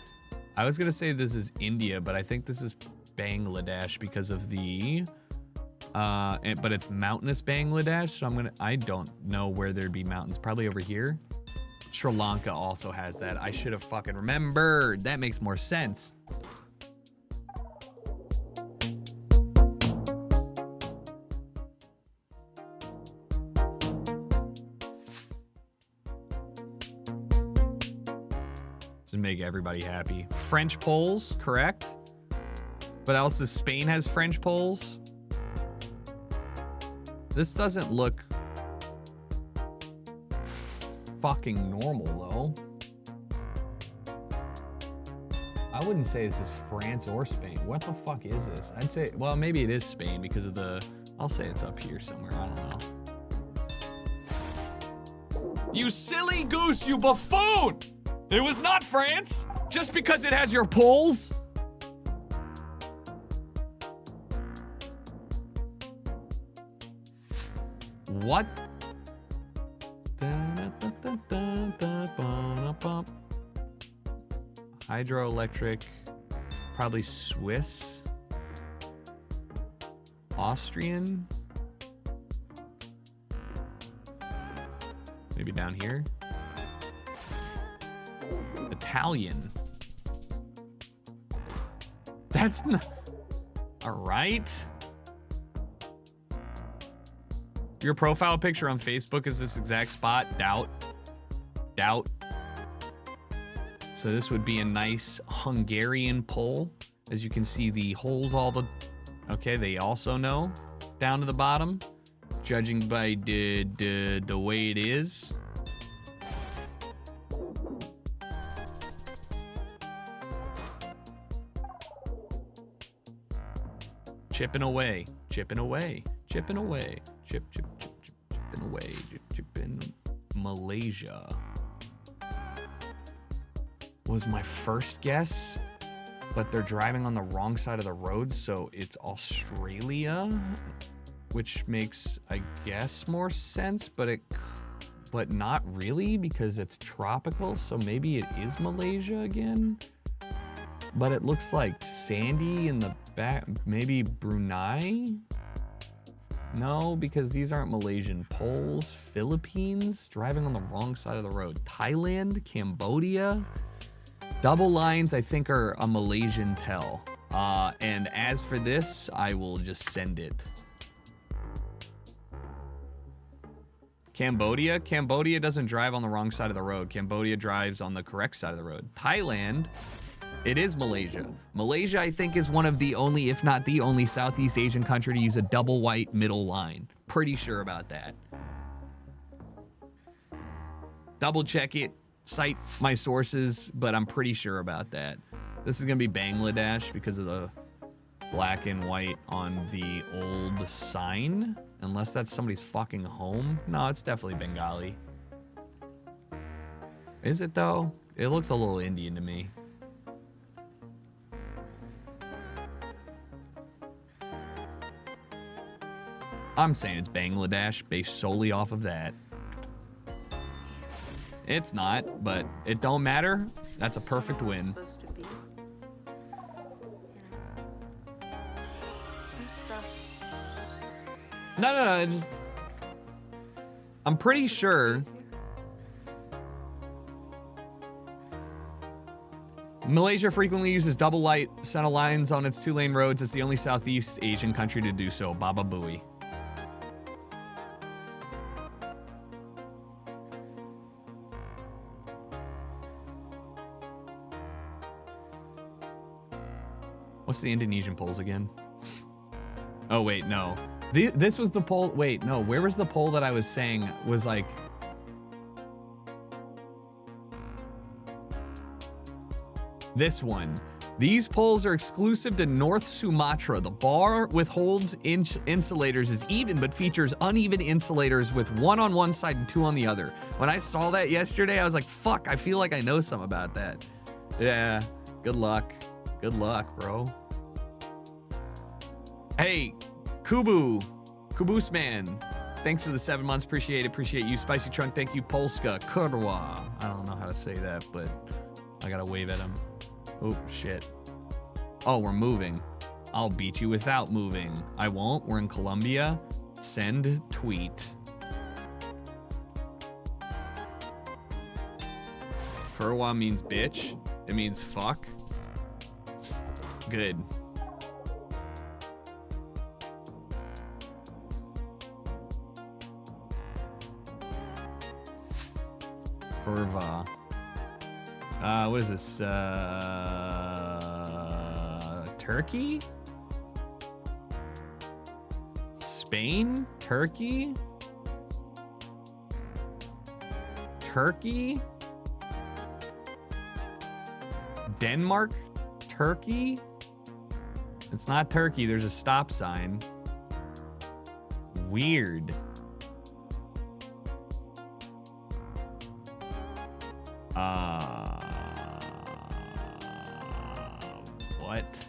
Speaker 4: I was gonna say this is India, but I think this is Bangladesh because of the but it's mountainous Bangladesh, so I don't know where there'd be mountains. Probably over here. Sri Lanka also has that. I should have fucking remembered. That makes more sense. Just make everybody happy. French polls, correct? What else does Spain has French polls? This doesn't look fucking normal though. I wouldn't say this is France or Spain. What the fuck is this? I'd say, well, maybe it is Spain because of the, I'll say it's up here somewhere. I don't know. You silly goose, you buffoon! It was not France just because it has your polls. What? Hydroelectric, probably Swiss, Austrian, maybe down here, Italian. That's not, all right. Your profile picture on Facebook is this exact spot. Doubt. So this would be a nice Hungarian poll. As you can see, the holes, okay, they also know down to the bottom, judging by the way it is. Chipping away. Malaysia was my first guess, but they're driving on the wrong side of the road, so it's Australia, which makes, I guess, more sense, but not really because it's tropical, so maybe it is Malaysia again. But it looks like sandy in the back, maybe Brunei? No, because these aren't Malaysian polls. Philippines, driving on the wrong side of the road. Thailand, Cambodia. Double lines, I think, are a Malaysian tell. And as for this, I will just send it. Cambodia doesn't drive on the wrong side of the road. Cambodia drives on the correct side of the road. Thailand, it is Malaysia. Malaysia, I think, is one of the only, if not the only, Southeast Asian country to use a double white middle line. Pretty sure about that. Double check it, cite my sources, but I'm pretty sure about that. This is gonna be Bangladesh because of the black and white on the old sign. Unless that's somebody's fucking home. No, it's definitely Bengali. Is it though? It looks a little Indian to me. I'm saying it's Bangladesh based solely off of that. It's not, but it don't matter. That's a perfect win. No. I'm pretty sure Malaysia frequently uses double light center lines on its 2-lane roads. It's the only Southeast Asian country to do so. Baba Booey. What's the Indonesian polls again? Oh, wait, no. This was the poll. Wait, no. Where was the poll that I was saying was like... This one. These poles are exclusive to North Sumatra. The bar withholds insulators is even, but features uneven insulators with one on one side and two on the other. When I saw that yesterday, I was like, fuck, I feel like I know something about that. Yeah, good luck. Good luck, bro. Hey, Caboose Man. Thanks for the 7 months. Appreciate it. Appreciate you. Spicy Trunk, thank you. Polska, Kurwa. I don't know how to say that, but I gotta wave at him. Oh, shit. Oh, we're moving. I'll beat you without moving. I won't. We're in Colombia. Send tweet. Kurwa means bitch. It means fuck. Good. Kurva. What is this? Turkey? Spain? Turkey? Turkey? Denmark? Turkey? It's not Turkey, there's a stop sign. Weird. What?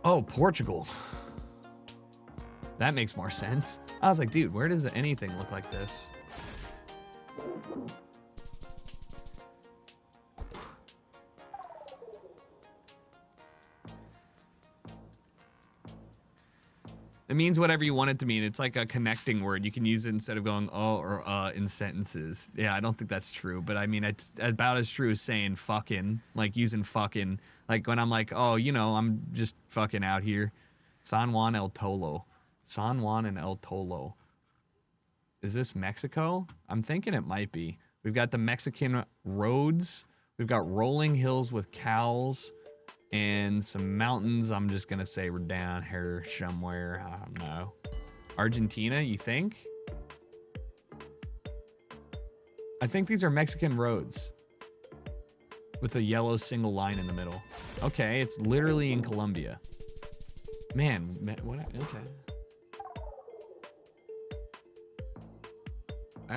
Speaker 4: Oh, Portugal. That makes more sense. I was like, dude, where does anything look like this? It means whatever you want it to mean. It's like a connecting word. You can use it instead of going oh or in sentences. Yeah, I don't think that's true, but I mean, it's about as true as saying fucking, like using fucking. Like when I'm like, oh, you know, I'm just fucking out here. San Juan El Tolo. San Juan and El Tolo. Is this Mexico? I'm thinking it might be. We've got the Mexican roads. We've got rolling hills with cows. And some mountains. I'm just gonna say we're down here somewhere. I don't know. Argentina, you think? I think these are Mexican roads with a yellow single line in the middle. Okay, it's literally in Colombia. Man, what? Okay.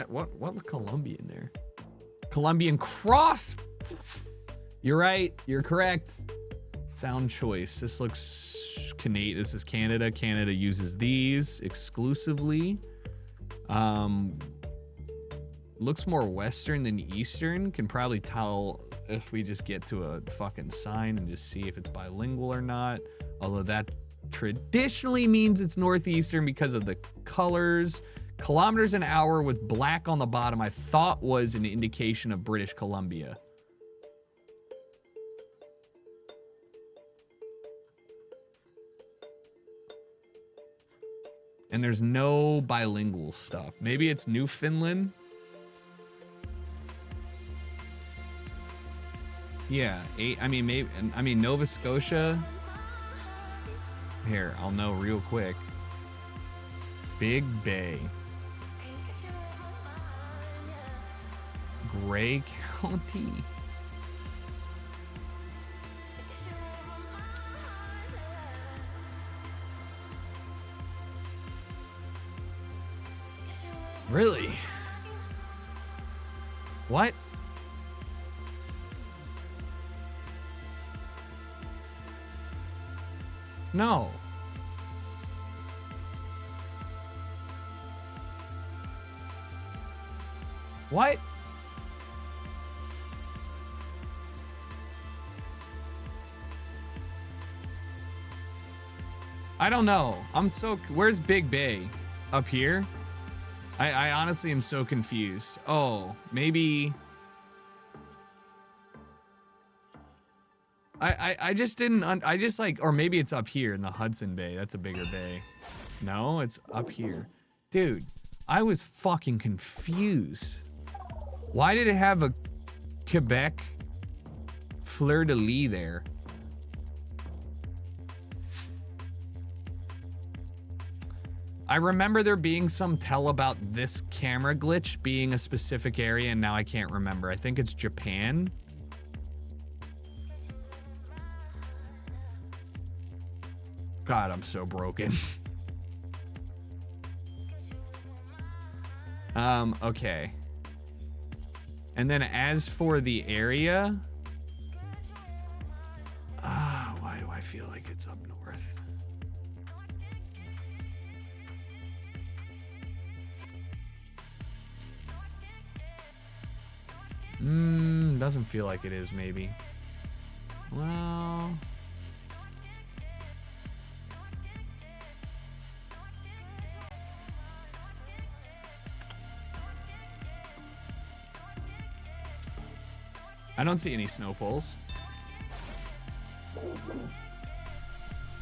Speaker 4: What Colombian there? Colombian cross. You're right. You're correct. Sound choice. This looks Canadian. This is Canada. Canada uses these exclusively. Looks more Western than Eastern. Can probably tell if we just get to a fucking sign and just see if it's bilingual or not. Although that traditionally means it's Northeastern because of the colors. Kilometers an hour with black on the bottom I thought was an indication of British Columbia. And there's no bilingual stuff. Maybe it's Newfoundland. Yeah, maybe Nova Scotia. Here, I'll know real quick. Big Bay. Grey County. Really? What? No. What? I don't know. Where's Big Bay? Up here? I honestly am so confused. Oh, maybe... I just didn't... or maybe it's up here in the Hudson Bay. That's a bigger bay. No, it's up here. Dude, I was fucking confused. Why did it have a Quebec fleur-de-lis there? I remember there being some tell about this camera glitch being a specific area, and now I can't remember. I think it's Japan. God, I'm so broken. Okay. And then as for the area, why do I feel like it's up north? Doesn't feel like it is, maybe. Well, I don't see any snow poles.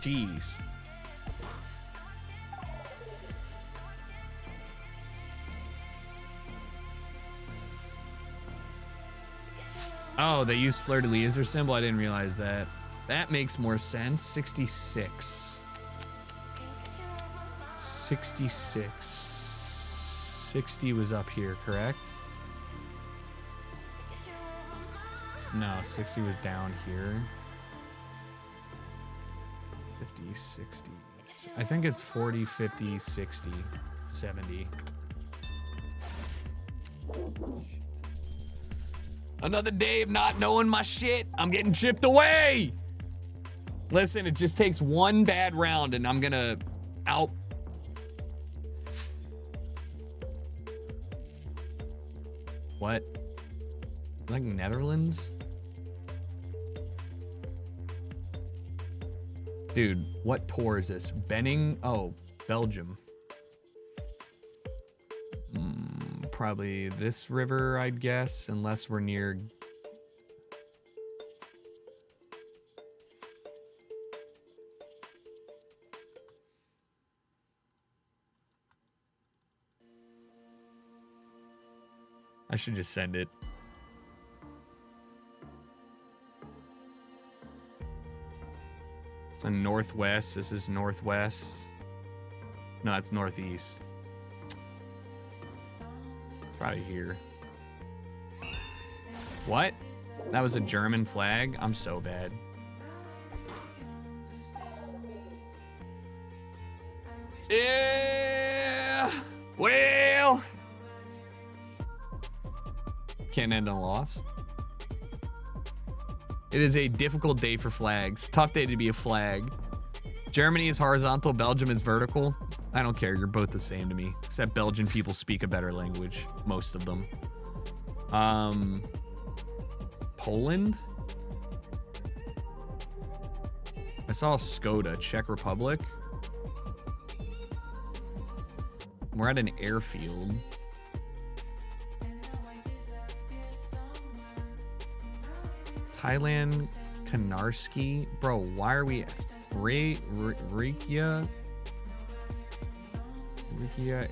Speaker 4: Jeez. Oh, they use fleur-de-lis as their symbol. I didn't realize that. That makes more sense. 66. 66. 60 was up here, correct? No, 60 was down here. 50, 60. I think it's 40, 50, 60, 70. Another day of not knowing my shit. I'm getting chipped away. Listen, it just takes one bad round and I'm gonna out. What? Like Netherlands? Dude, what tour is this? Benning? Oh, Belgium. Probably this river, I'd guess, unless we're near. I should just send it. It's on northwest. This is northwest. No, it's northeast. Probably here. What? That was a German flag? I'm so bad. Yeah. Well. Can't end on a loss. It is a difficult day for flags. Tough day to be a flag. Germany is horizontal. Belgium is vertical. I don't care. You're both the same to me. Except Belgian people speak a better language. Most of them. Poland? I saw Skoda. Czech Republic. We're at an airfield. Thailand, Kanarski. Bro, why are we... Reykjavik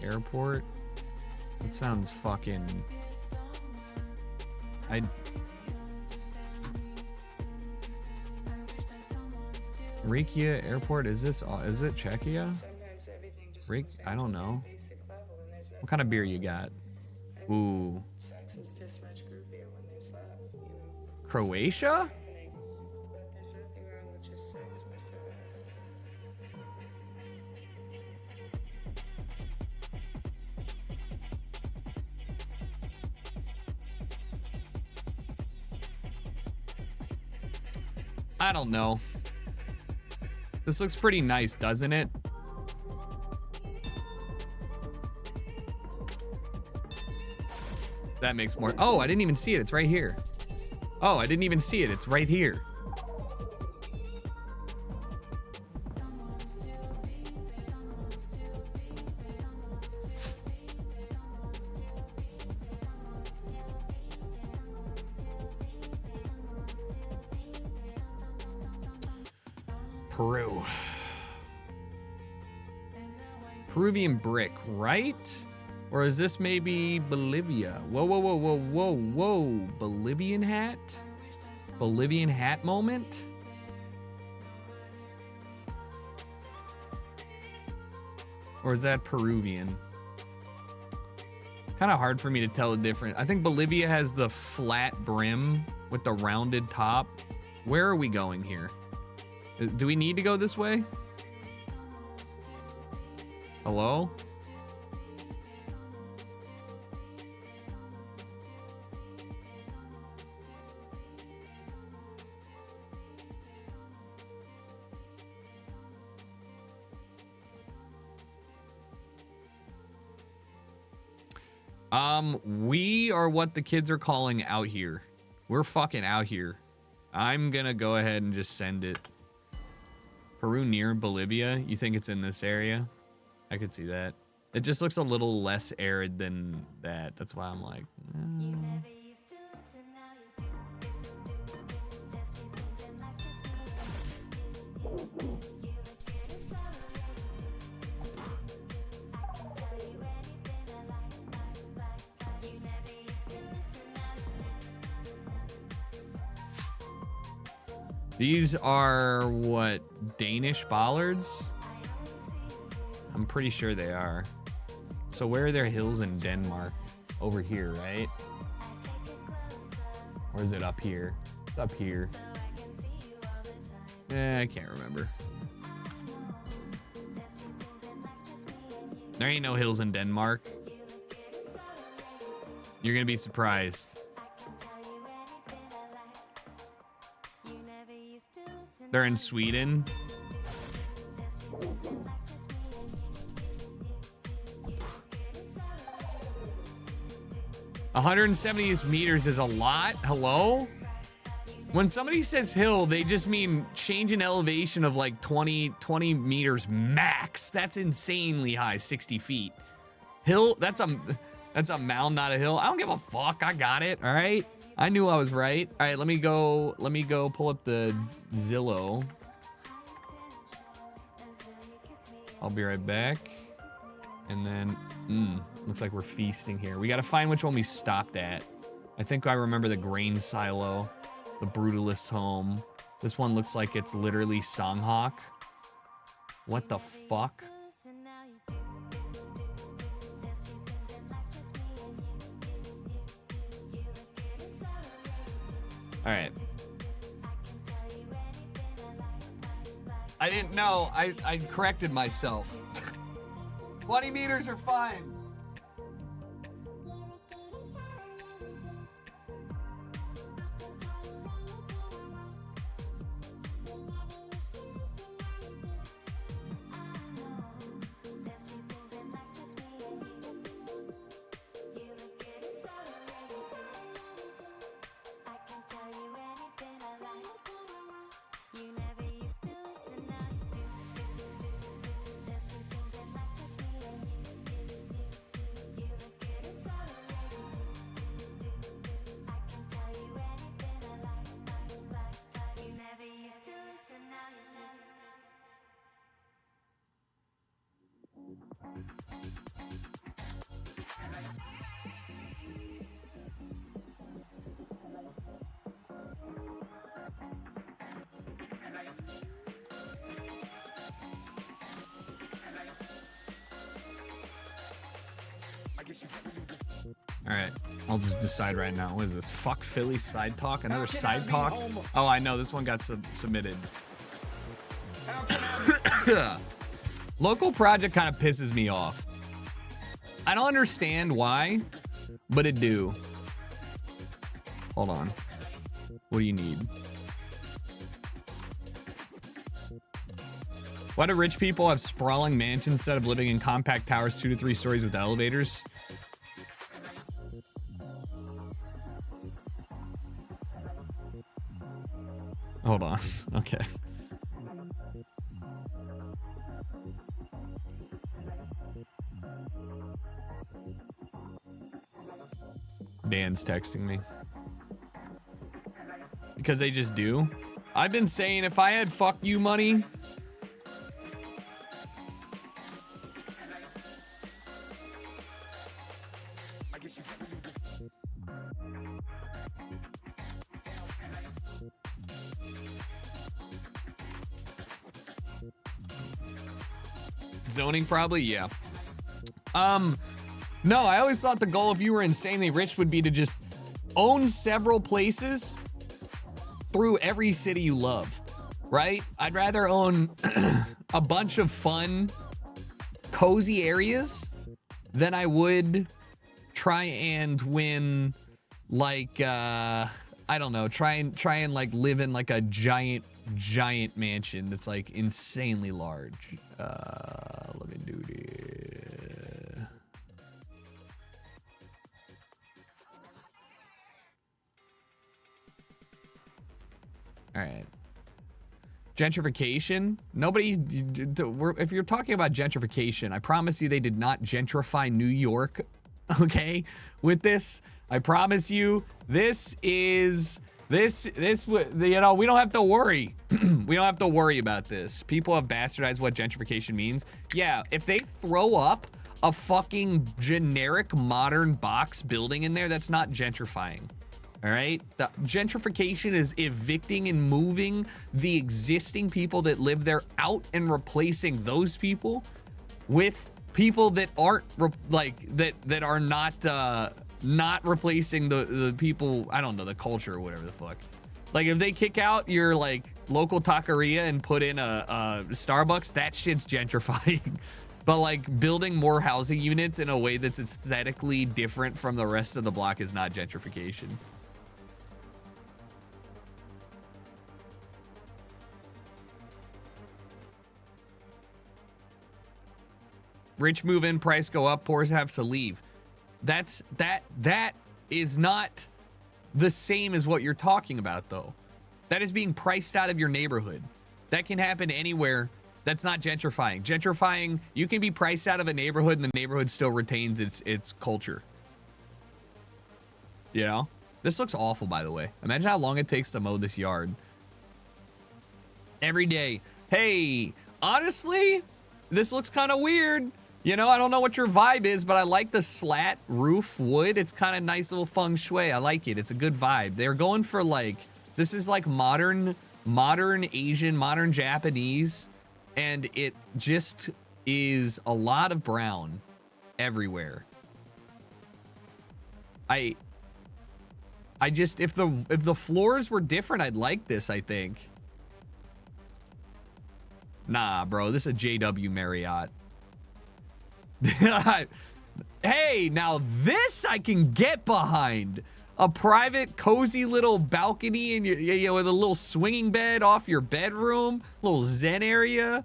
Speaker 4: Airport? That sounds fucking... Reykjavik Airport, is it Czechia? I don't know. What kind of beer you got? Ooh. Croatia? I don't know. This looks pretty nice, doesn't it? That makes more. Oh, I didn't even see it. It's right here. Oh, I didn't even see it. It's right here. Peru. Peruvian brick, right? Or is this maybe Bolivia? Whoa, whoa, whoa, whoa, whoa, whoa. Bolivian hat? Bolivian hat moment? Or is that Peruvian? Kind of hard for me to tell the difference. I think Bolivia has the flat brim with the rounded top. Where are we going here? Do we need to go this way? Hello? We are what the kids are calling out here. We're fucking out here. I'm gonna go ahead and just send it. Peru near Bolivia? You think it's in this area? I could see that. It just looks a little less arid than that. That's why I'm like, These are what, Danish bollards? I'm pretty sure they are. So where are their hills in Denmark? Over here, right? Or is it up here? It's up here. I can't remember. There ain't no hills in Denmark. You're gonna be surprised. They're in Sweden. $170 meters is a lot. Hello? When somebody says hill, they just mean change in elevation of like 20 meters max. That's insanely high, 60 feet. Hill, that's a mound, not a hill. I don't give a fuck. I got it. All right. I knew I was right. All right, let me go pull up the Zillow. I'll be right back. And then, looks like we're feasting here. We got to find which one we stopped at. I think I remember the grain silo, the brutalist home. This one looks like it's literally Songhawk. What the fuck? All right. I didn't know. I corrected myself. 20 meters are fine. All right, I'll just decide right now. What is this? Fuck Philly side talk? Another side talk? Oh, I know. This one got submitted. Local project kind of pisses me off. I don't understand why, but it do. Hold on. What do you need? Why do rich people have sprawling mansions instead of living in compact towers 2 to 3 stories with elevators? Hold on. Okay. Dan's texting me. Because they just do. I've been saying if I had fuck you money, Zoning probably, yeah. No, I always thought the goal if you were insanely rich would be to just own several places through every city you love, right? I'd rather own a bunch of fun, cozy areas than I would try and win, like, I don't know, try and like live in like a giant mansion that's like insanely large. Let me do this. All right. Gentrification. Nobody, if you're talking about gentrification, I promise you they did not gentrify New York, okay? With this, I promise you, this, you know, we don't have to worry. We don't have to worry about this. People have bastardized what gentrification means. Yeah, if they throw up a fucking generic modern box building in there, that's not gentrifying. All right, the gentrification is evicting and moving the existing people that live there out and replacing those people with people that aren't that are not replacing the people. I don't know, the culture or whatever the fuck. Like if they kick out your like local taqueria and put in a Starbucks, that shit's gentrifying. But like building more housing units in a way that's aesthetically different from the rest of the block is not gentrification. Rich move in, price go up, poors have to leave. That is not the same as what you're talking about, though. That is being priced out of your neighborhood. That can happen anywhere. That's not gentrifying. Gentrifying, you can be priced out of a neighborhood and the neighborhood still retains its culture. You know? This looks awful, by the way. Imagine how long it takes to mow this yard. Every day. Hey, honestly, this looks kind of weird. You know, I don't know what your vibe is, but I like the slat roof wood. It's kind of nice little feng shui. I like it. It's a good vibe. They're going for like, this is like modern Asian, modern Japanese, and it just is a lot of brown everywhere. I just, if the floors were different, I'd like this, I think. Nah, bro, this is a JW Marriott. Hey, now this I can get behind. A private, cozy little balcony and you know, with a little swinging bed off your bedroom, little zen area.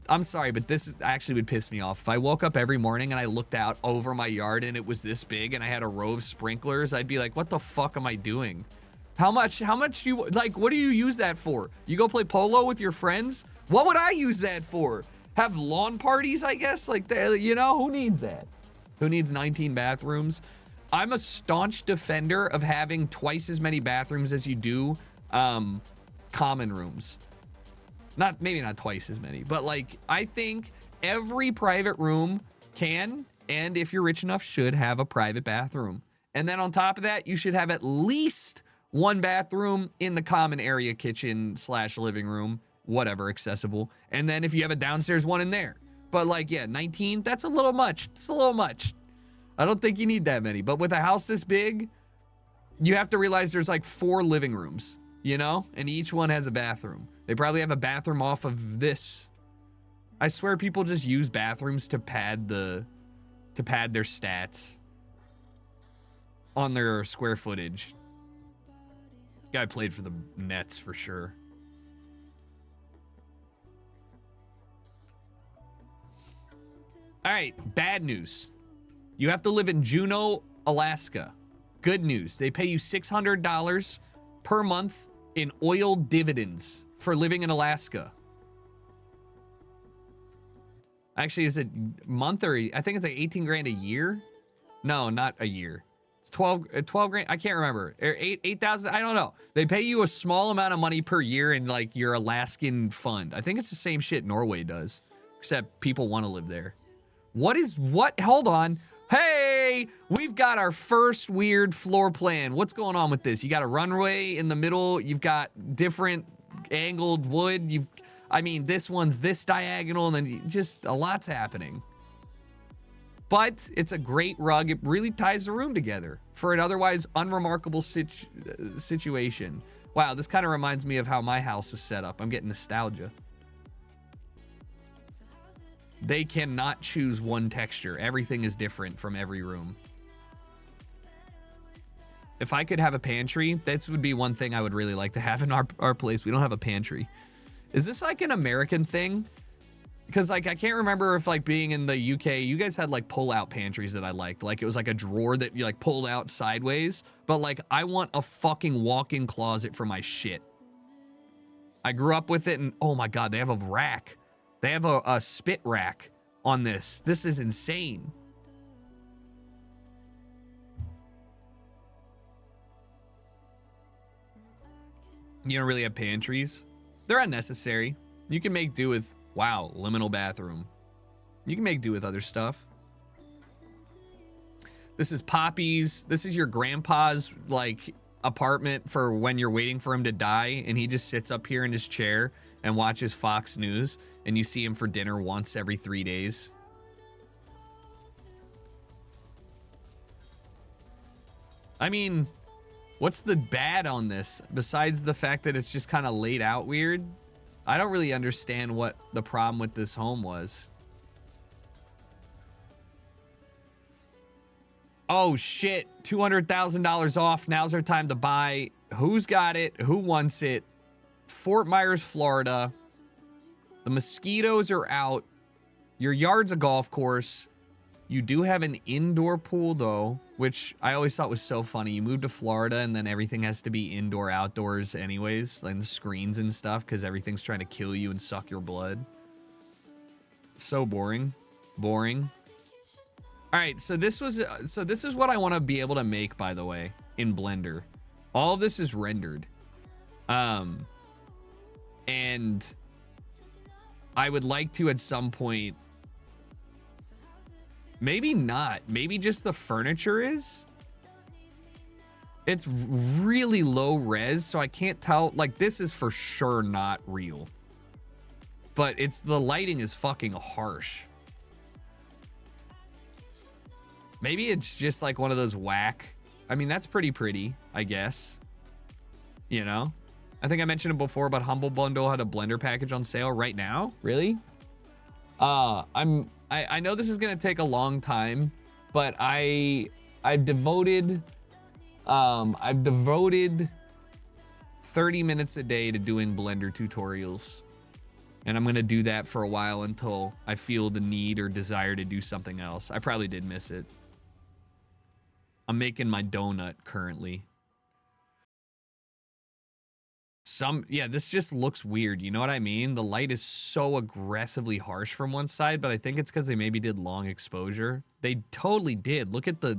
Speaker 4: I'm sorry, but this actually would piss me off. If I woke up every morning and I looked out over my yard and it was this big and I had a row of sprinklers, I'd be like, what the fuck am I doing? How much you, like, what do you use that for? You go play polo with your friends? What would I use that for? Have lawn parties, I guess? Like, you know, who needs that? Who needs 19 bathrooms? I'm a staunch defender of having twice as many bathrooms as you do common rooms. Maybe not twice as many, but like, I think every private room can, and if you're rich enough, should have a private bathroom. And then on top of that, you should have at least one bathroom in the common area, kitchen / living room, whatever, accessible. And then if you have a downstairs one in there. But like, yeah, 19, that's a little much. It's a little much. I don't think you need that many. But with a house this big, you have to realize there's like 4 living rooms, you know? And each one has a bathroom. They probably have a bathroom off of this. I swear people just use bathrooms to pad their stats on their square footage. Guy played for the Nets for sure. All right, bad news. You have to live in Juneau, Alaska. Good news. They pay you $600 per month in oil dividends for living in Alaska. Actually, is it month or I think it's like 18 grand a year? No, not a year. It's 12 grand. I can't remember. 8,000. I don't know. They pay you a small amount of money per year in like your Alaskan fund. I think it's the same shit Norway does, except people want to live there. What? Hold on. Hey, we've got our first weird floor plan. What's going on with this? You got a runway in the middle. You've got different angled wood. I mean, this one's this diagonal, and then just a lot's happening. But it's a great rug. It really ties the room together for an otherwise unremarkable situation. Wow, this kind of reminds me of how my house was set up. I'm getting nostalgia. They cannot choose one texture. Everything is different from every room. If I could have a pantry, this would be one thing I would really like to have in our place. We don't have a pantry. Is this like an American thing? Because like I can't remember if like being in the UK, you guys had like pull-out pantries that I liked. Like it was like a drawer that you like pulled out sideways. But like I want a fucking walk-in closet for my shit. I grew up with it, and oh my god, they have a rack. They have a spit rack on this. This is insane. You don't really have pantries? They're unnecessary. You can make do with, wow, liminal bathroom. You can make do with other stuff. This is Poppy's. This is your grandpa's, like, apartment for when you're waiting for him to die, and he just sits up here in his chair and watches Fox News, and you see him for dinner once every 3 days. I mean, what's the bad on this besides the fact that it's just kind of laid out weird? I don't really understand what the problem with this home was. Oh shit, $200,000 off. Now's our time to buy. Who's got it? Who wants it? Fort Myers, Florida. The mosquitoes are out. Your yard's a golf course. You do have an indoor pool though, which I always thought was so funny. You move to Florida and then everything has to be indoor, outdoors anyways, and screens and stuff because everything's trying to kill you and suck your blood. So boring. Boring. All right, so this is what I want to be able to make, by the way, in Blender. All of this is rendered. And I would like to at some point, maybe not, maybe just the furniture is. It's really low res, so I can't tell. Like, this is for sure not real. But it's, the lighting is fucking harsh. Maybe it's just like one of those whack. I mean, that's pretty, I guess. You know? I think I mentioned it before, but Humble Bundle had a Blender package on sale right now. Really? I know this is gonna take a long time, but I've devoted 30 minutes a day to doing Blender tutorials. And I'm gonna do that for a while until I feel the need or desire to do something else. I probably did miss it. I'm making my donut currently. Yeah, this just looks weird. You know what I mean? The light is so aggressively harsh from one side, but I think it's because they maybe did long exposure. They totally did. Look at the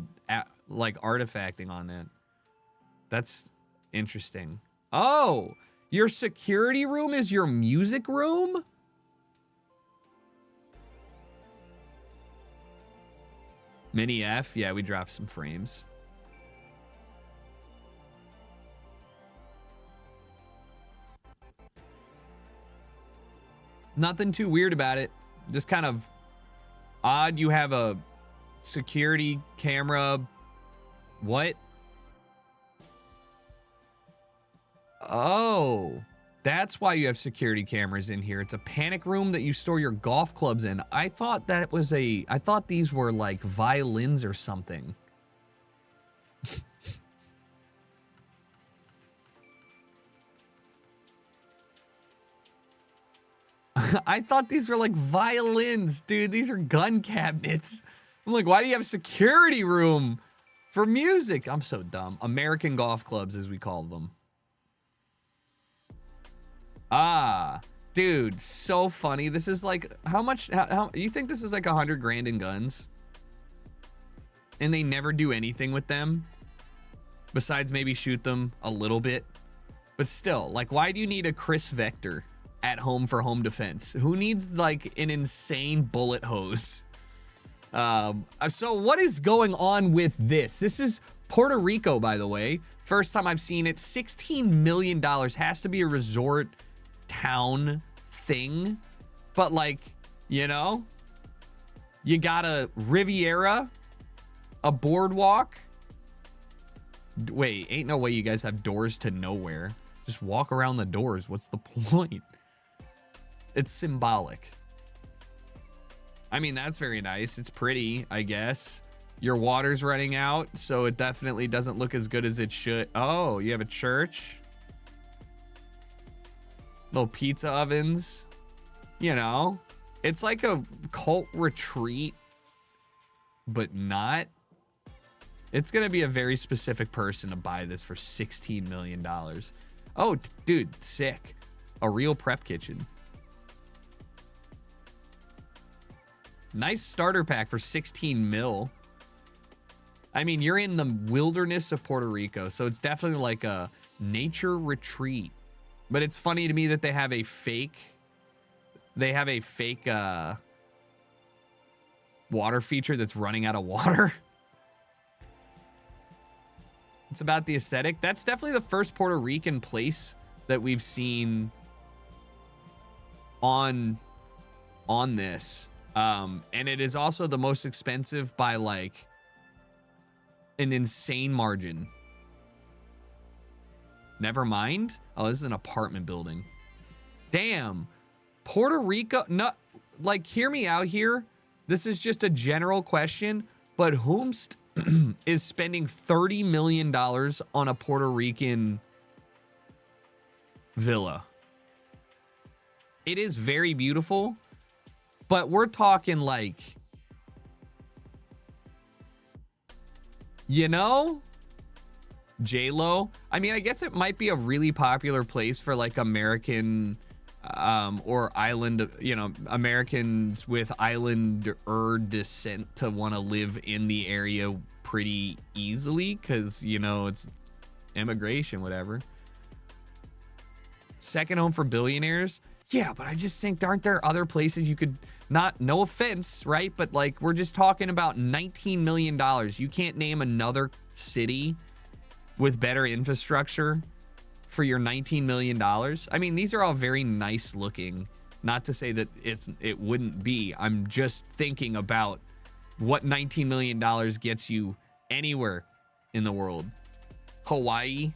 Speaker 4: like artifacting on that. That's interesting. Oh, your security room is your music room? Mini F, yeah, we dropped some frames. Nothing too weird about it. Just kind of odd. You have a security camera. What? Oh, that's why you have security cameras in here. It's a panic room that you store your golf clubs in. I thought these were like violins or something. I thought these were like violins, dude. These are gun cabinets. I'm like, why do you have a security room for music? I'm so dumb. American golf clubs, as we call them. Ah, dude, so funny. This is like, how much, how you think this is like 100 grand in guns? And they never do anything with them besides maybe shoot them a little bit. But still, like, why do you need a Chris Vector at home for home defense? Who needs like an insane bullet hose? So what is going on with this? This is Puerto Rico, by the way. First time I've seen it. $16 million. Has to be a resort town thing, but like, you know, you got a Riviera, a boardwalk. Wait, ain't no way you guys have doors to nowhere. Just walk around the doors. What's the point? It's symbolic. I mean, that's very nice. It's pretty, I guess. Your water's running out, so it definitely doesn't look as good as it should. Oh, you have a church? Little pizza ovens. You know, it's like a cult retreat, but not. It's going to be a very specific person to buy this for $16 million. Oh, dude, sick. A real prep kitchen. Nice starter pack for 16 mil. I mean, you're in the wilderness of Puerto Rico, so it's definitely like a nature retreat. But it's funny to me that they have a fake water feature that's running out of water. It's about the aesthetic. That's definitely the first Puerto Rican place that we've seen on this. And it is also the most expensive by like an insane margin. Never mind. Oh, this is an apartment building. Damn. Puerto Rico, not like, hear me out here. This is just a general question, but whomst is spending $30 million on a Puerto Rican villa? It is very beautiful, but we're talking like, you know, J-Lo. I mean, I guess it might be a really popular place for like American or island, you know, Americans with islander descent to want to live in the area pretty easily because, you know, it's immigration, whatever. Second home for billionaires. Yeah, but I just think, aren't there other places you could, not, no offense, right? But like, we're just talking about $19 million. You can't name another city with better infrastructure for your $19 million. I mean, these are all very nice looking. Not to say that it wouldn't be. I'm just thinking about what $19 million gets you anywhere in the world. Hawaii?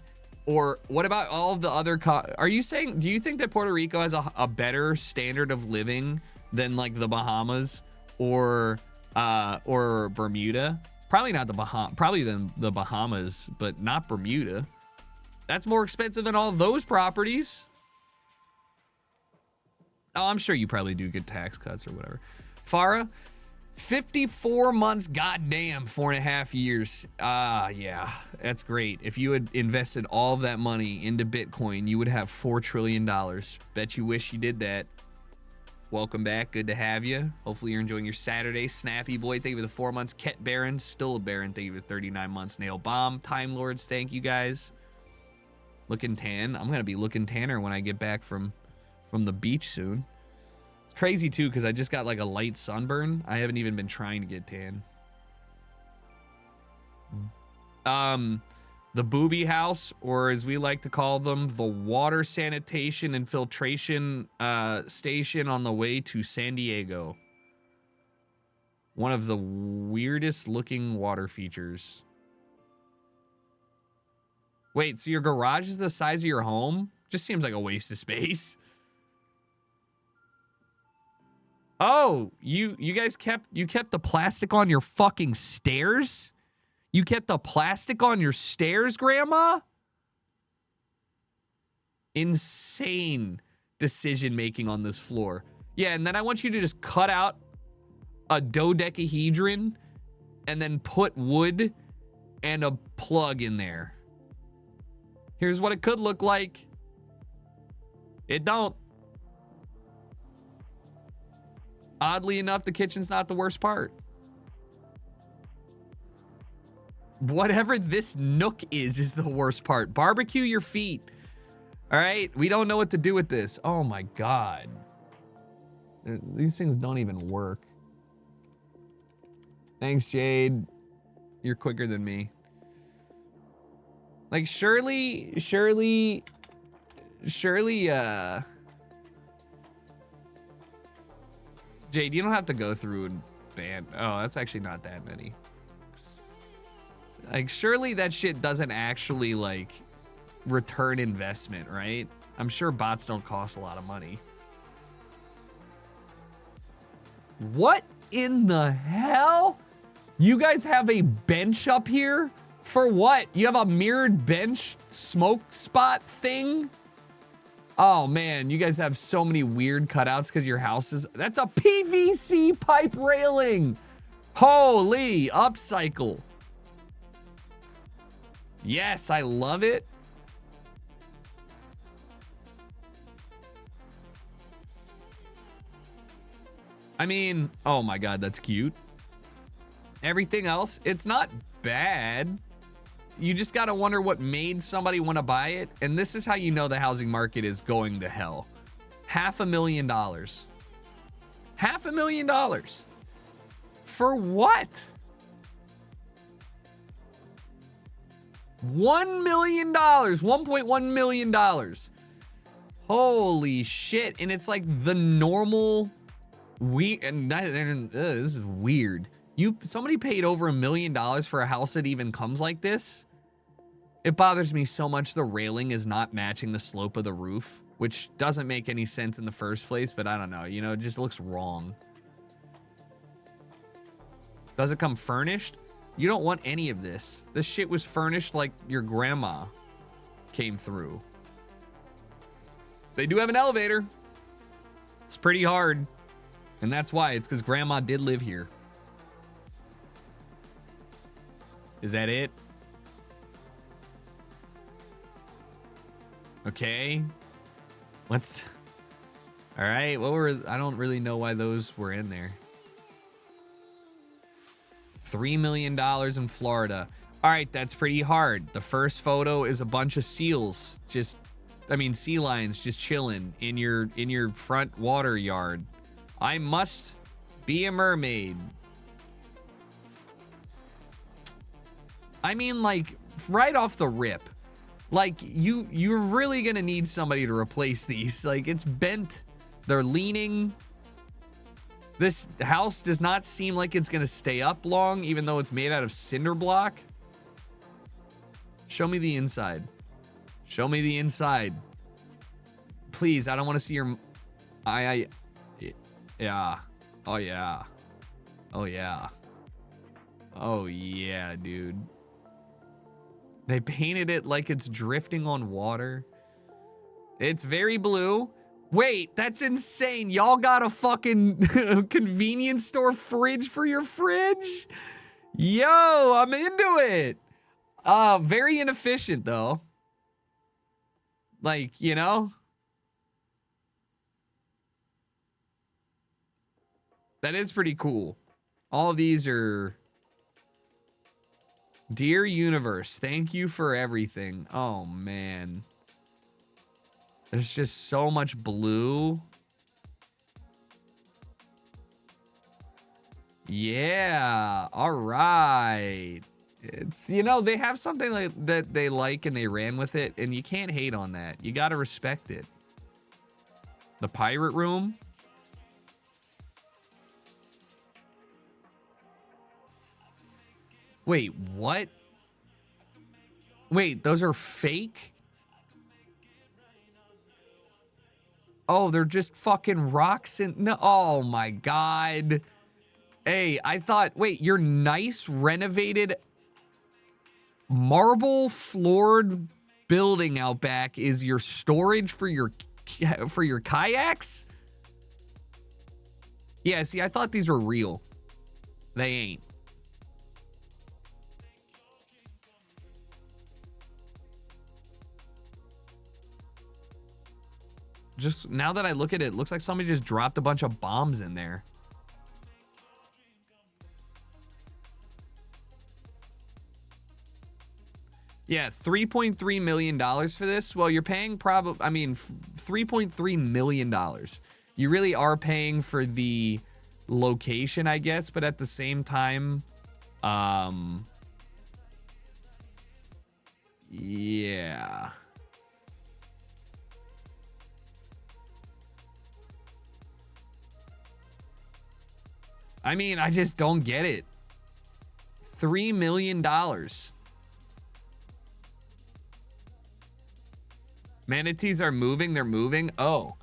Speaker 4: Or what about all of the other... Are you saying... Do you think that Puerto Rico has a better standard of living than like the Bahamas or Bermuda? Probably not the probably than the Bahamas, but not Bermuda. That's more expensive than all those properties. Oh, I'm sure you probably do good tax cuts or whatever. Farah, 54 months, goddamn, 4.5 years. Yeah, that's great. If you had invested all of that money into Bitcoin, you would have $4 trillion. Bet you wish you did that. Welcome back. Good to have you. Hopefully you're enjoying your Saturday. Snappy Boy, thank you for the 4 months. Ket Baron, still a Baron. Thank you for 39 months. Nail Bomb. Time Lords, thank you guys. Looking tan. I'm going to be looking tanner when I get back from the beach soon. It's crazy too because I just got like a light sunburn. I haven't even been trying to get tan. The booby house, or as we like to call them, the water sanitation and filtration station on the way to San Diego. One of the weirdest looking water features. Wait, so your garage is the size of your home? Just seems like a waste of space. Oh, you guys kept the plastic on your fucking stairs? You kept the plastic on your stairs, Grandma? Insane decision making on this floor. Yeah, and then I want you to just cut out a dodecahedron and then put wood and a plug in there. Here's what it could look like. It don't. Oddly enough, the kitchen's not the worst part. Whatever this nook is the worst part. Barbecue your feet. All right? We don't know what to do with this. Oh my God. These things don't even work. Thanks, Jade. You're quicker than me. Like, surely, Jade, you don't have to go through and ban. Oh, that's actually not that many. Like, surely that shit doesn't actually, like, return investment, right? I'm sure bots don't cost a lot of money. What in the hell? You guys have a bench up here? For what? You have a mirrored bench smoke spot thing? Oh man, you guys have so many weird cutouts because your house is... That's a PVC pipe railing! Holy, upcycle. Yes, I love it. I mean, oh my God, that's cute. Everything else, it's not bad. You just gotta wonder what made somebody want to buy it. And this is how you know the housing market is going to hell. $500,000. $500,000. For what? $1 million. $1.1 million. Holy shit. And it's like the normal... this is weird. Somebody paid over $1 million for a house that even comes like this. It bothers me so much the railing is not matching the slope of the roof, which doesn't make any sense in the first place, but I don't know, you know, it just looks wrong. Does it come furnished? You don't want any of this. This shit was furnished like your grandma came through. They do have an elevator. It's pretty hard. And that's why. It's because grandma did live here. Is that it? Okay. What's... All right. What were... I don't really know why those were in there. $3 million in Florida. All right. That's pretty hard. The first photo is a bunch of seals. Just... I mean, sea lions just chilling in your front water yard. I must be a mermaid. I mean, like, right off the rip, like, you're really gonna need somebody to replace these. Like, it's bent. They're leaning. This house does not seem like it's gonna stay up long, even though it's made out of cinder block. Show me the inside. Show me the inside. Please, I don't want to see your... Yeah. Oh, yeah. Oh, yeah. Oh, yeah, dude. They painted it like it's drifting on water. It's very blue. Wait, that's insane. Y'all got a fucking convenience store fridge for your fridge? Yo, I'm into it. Very inefficient, though. Like, you know? That is pretty cool. All of these are... Dear Universe, thank you for everything. Oh, man. There's just so much blue. Yeah. All right. It's, you know, they have something like that they like and they ran with it, and you can't hate on that. You got to respect it. The pirate room. Wait, what? Wait, those are fake? Oh, they're just fucking rocks and no. Oh my God. Hey, I thought, wait, your nice renovated marble floored building out back is your storage for your kayaks? Yeah, see, I thought these were real. They ain't. Just now that I look at it, it looks like somebody just dropped a bunch of bombs in there. Yeah, $3.3 million for this. Well, you're paying probably, I mean, $3.3 million. You really are paying for the location, I guess, but at the same time, yeah. I mean, I just don't get it. $3 million. Manatees are moving. They're moving. Oh,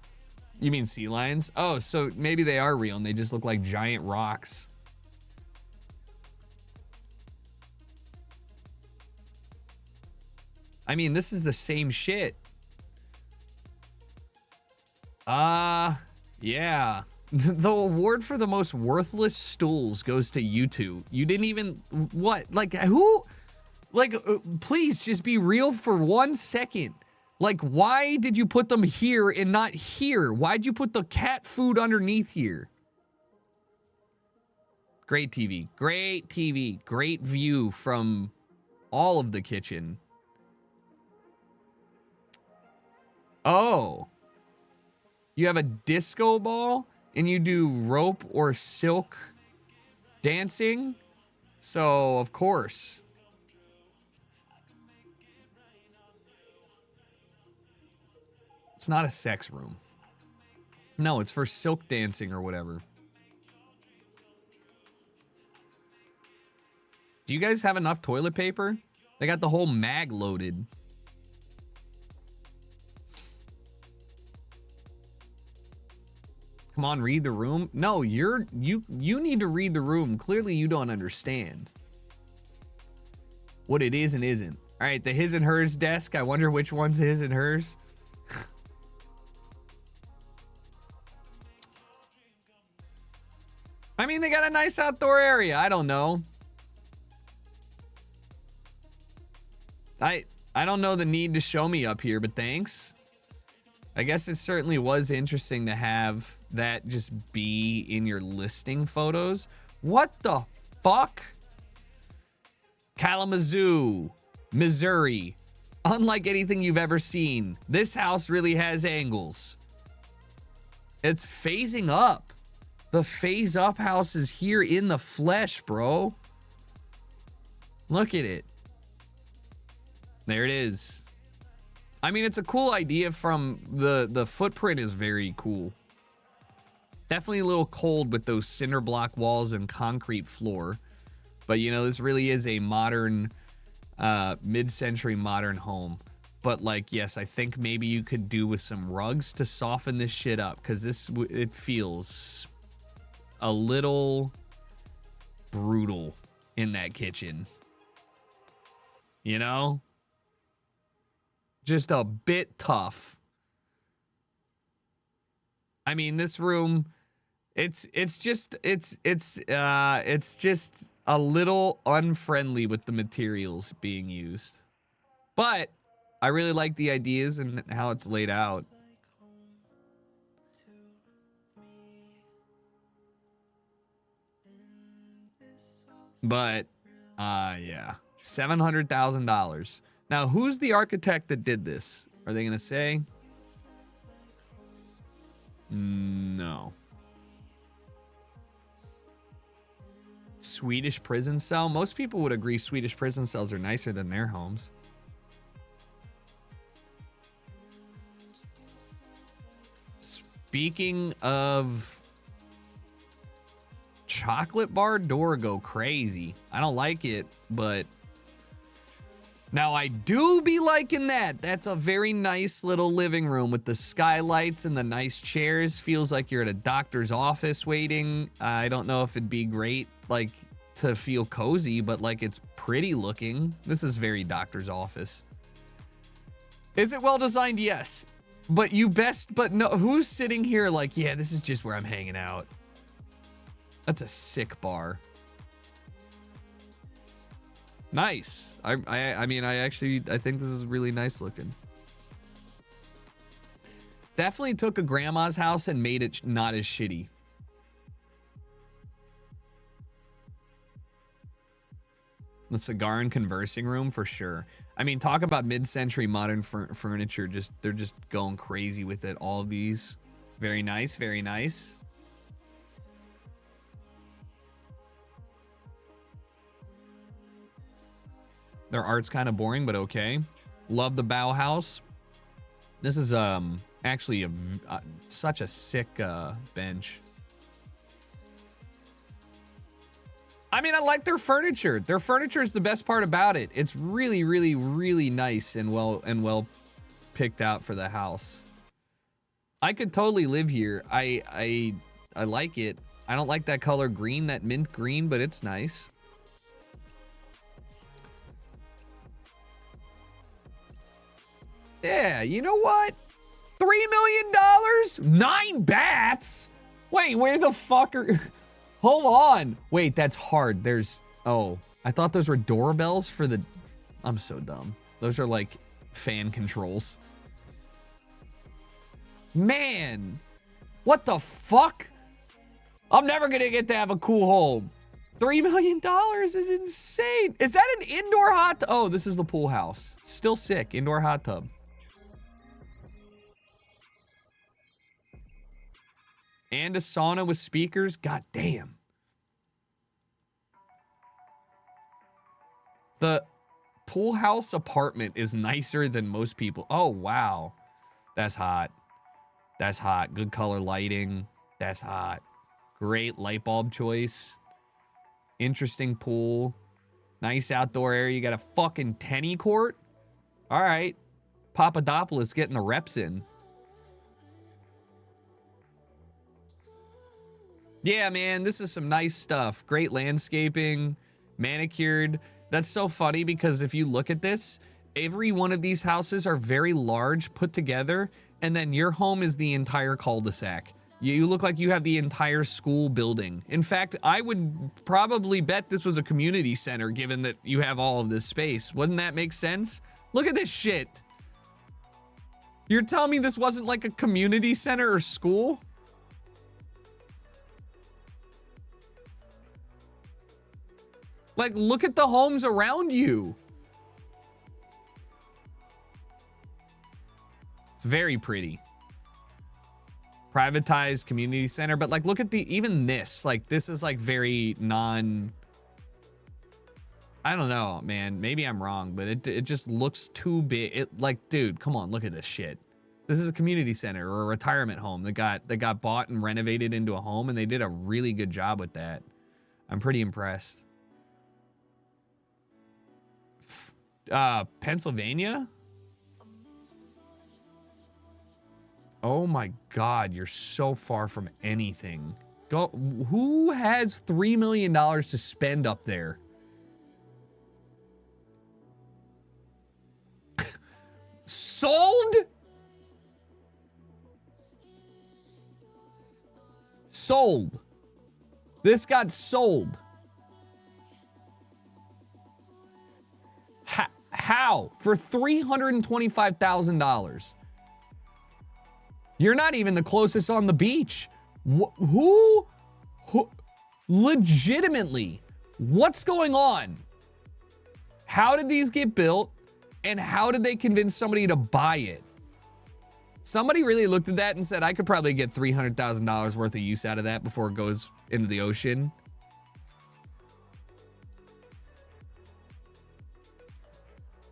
Speaker 4: you mean sea lions? Oh, so maybe they are real and they just look like giant rocks. I mean, this is the same shit. Yeah. The award for the most worthless stools goes to you two. You didn't even, what? Like, who? Like, please just be real for 1 second. Like, why did you put them here and not here? Why'd you put the cat food underneath here? Great TV. Great TV. Great view from all of the kitchen. Oh. You have a disco ball and you do rope or silk dancing? So, of course. It's not a sex room. No, it's for silk dancing or whatever. Do you guys have enough toilet paper? They got the whole mag loaded. Come on, read the room. No, you need to read the room. Clearly you don't understand what it is and isn't. All right, the his and hers desk. I wonder which one's his and hers. I mean, they got a nice outdoor area. I don't know. I don't know the need to show me up here, but thanks. I guess it certainly was interesting to have that just be in your listing photos. What the fuck? Kalamazoo, Missouri. Unlike anything you've ever seen, this house really has angles. It's phasing up. The phase up house is here in the flesh, bro. Look at it. There it is. I mean, it's a cool idea from the footprint is very cool. Definitely a little cold with those cinder block walls and concrete floor. But, you know, this really is a modern, mid-century modern home. But, like, yes, I think maybe you could do with some rugs to soften this shit up. Because it feels a little brutal in that kitchen. You know? Just a bit tough. I mean, this room, it's just a little unfriendly with the materials being used. But I really like the ideas and how it's laid out. But yeah, $700,000. Now, who's the architect that did this? Are they going to say? No. Swedish prison cell? Most people would agree Swedish prison cells are nicer than their homes. Speaking of chocolate bar door go crazy. I don't like it, but now I do be liking that. That's a very nice little living room with the skylights and the nice chairs. Feels like you're at a doctor's office waiting. I don't know if it'd be great, like, to feel cozy, but, like, it's pretty looking. This is very doctor's office. Is it well designed? Yes. But no, who's sitting here like, yeah, this is just where I'm hanging out? That's a sick bar. Nice. I mean, I think this is really nice looking. Definitely took a grandma's house and made it not as shitty. The cigar and conversing room for sure. I mean, talk about mid-century modern furniture. They're just going crazy with it. All of these, very nice, very nice. Their art's kind of boring, but okay. Love the Bauhaus. This is actually such a sick bench. I mean, I like their furniture. Their furniture is the best part about it. It's really, really, really nice and well picked out for the house. I could totally live here. I like it. I don't like that color green, that mint green, but it's nice. Yeah, you know what? $3 million? 9 bats? Wait, where the fuck are... Hold on. Wait, that's hard. There's... Oh, I thought those were doorbells for the... I'm so dumb. Those are like fan controls. Man. What the fuck? I'm never gonna get to have a cool home. $3 million is insane. Is that an indoor hot tub? Oh, this is the pool house. Still sick. Indoor hot tub. And a sauna with speakers. God damn. The pool house apartment is nicer than most people. Oh, wow. That's hot. That's hot. Good color lighting. That's hot. Great light bulb choice. Interesting pool. Nice outdoor area. You got a fucking tennis court. All right. Papadopoulos getting the reps in. Yeah, man, this is some nice stuff. Great landscaping, manicured. That's so funny because if you look at this, every one of these houses are very large, put together, and then your home is the entire cul-de-sac. You look like you have the entire school building. In fact, I would probably bet this was a community center given that you have all of this space. Wouldn't that make sense? Look at this shit. You're telling me this wasn't like a community center or school? Like, look at the homes around you. It's very pretty. Privatized community center, but like, look at even this. Like, this is like very non... I don't know, man. Maybe I'm wrong, but it just looks too big. It like, dude, come on, look at this shit. This is a community center or a retirement home that got bought and renovated into a home, and they did a really good job with that. I'm pretty impressed. Pennsylvania? Oh my God, you're so far from anything. Who has $3 million to spend up there? Sold? Sold. This got sold. How? For $325,000. You're not even the closest on the beach. Who? Legitimately, what's going on? How did these get built? And how did they convince somebody to buy it? Somebody really looked at that and said, I could probably get $300,000 worth of use out of that before it goes into the ocean.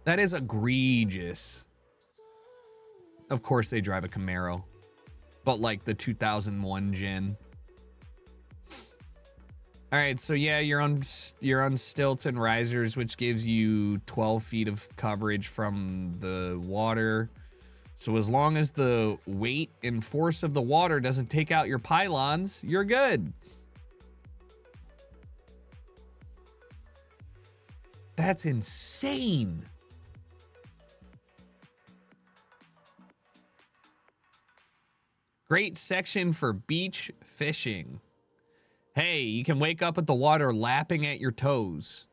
Speaker 4: That is egregious. Of course they drive a Camaro, but like the 2001 gen. All right, so yeah, you're on stilts and risers, which gives you 12 feet of coverage from the water. So as long as the weight and force of the water doesn't take out your pylons, you're good. That's insane. Great section for beach fishing. Hey, you can wake up with the water lapping at your toes.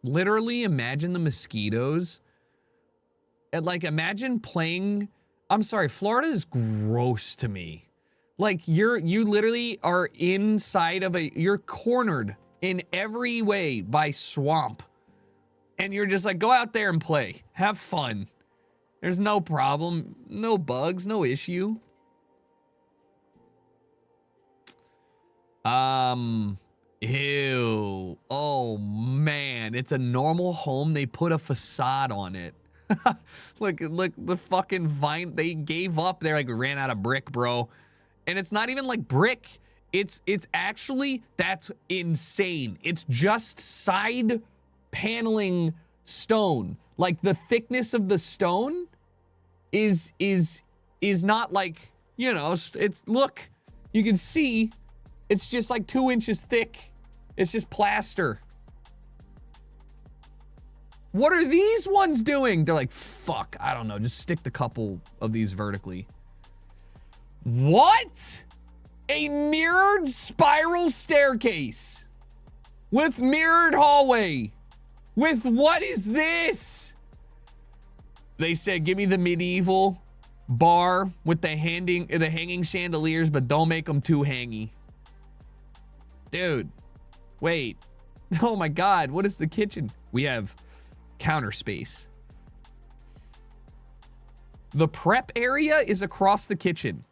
Speaker 4: Literally imagine the mosquitoes. And like, imagine playing... I'm sorry, Florida is gross to me. Like, you literally are inside of you're cornered in every way by swamp. And you're just like, go out there and play. Have fun. There's no problem, no bugs, no issue. Ew. Oh, man. It's a normal home. They put a facade on it. Look, the fucking vine. They gave up. They're like, we ran out of brick, bro. And it's not even like brick. It's actually, that's insane. It's just side paneling stone. Like the thickness of the stone is not like, you know, it's, look, you can see it's just like 2 inches thick. It's just plaster. What are these ones doing? They're like, fuck, I don't know. Just stick the couple of these vertically. What? A mirrored spiral staircase with mirrored hallway. With what is this? They said, give me the medieval bar with the hanging chandeliers, but don't make them too hangy. Dude, wait. Oh my God, what is the kitchen? We have counter space. The prep area is across the kitchen.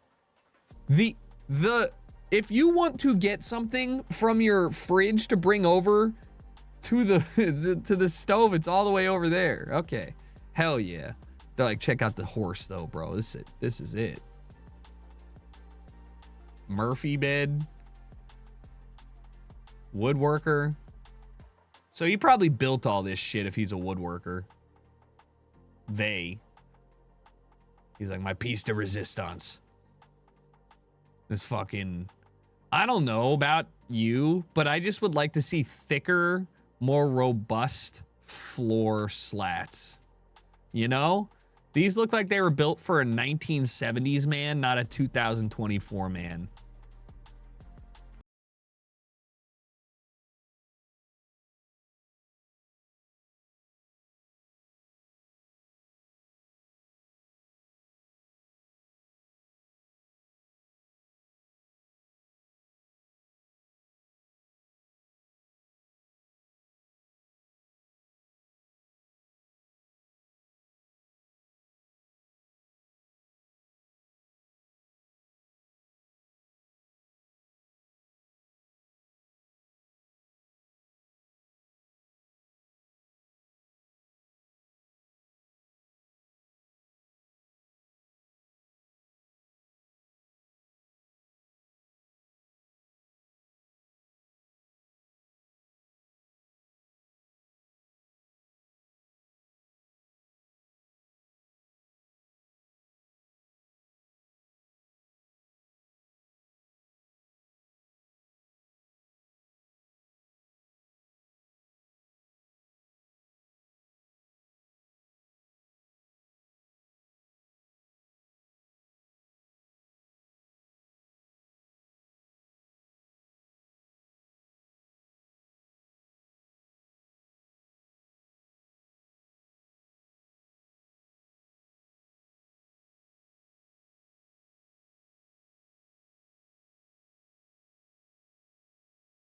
Speaker 4: If you want to get something from your fridge to bring over to the stove, it's all the way over there. Okay. Hell yeah. They're like, check out the horse though, bro. This is it. Murphy bed. Woodworker. So he probably built all this shit if he's a woodworker. He's like, my piece de resistance. This fucking, I don't know about you, but I just would like to see thicker, more robust floor slats. You know? These look like they were built for a 1970s man, not a 2024 man.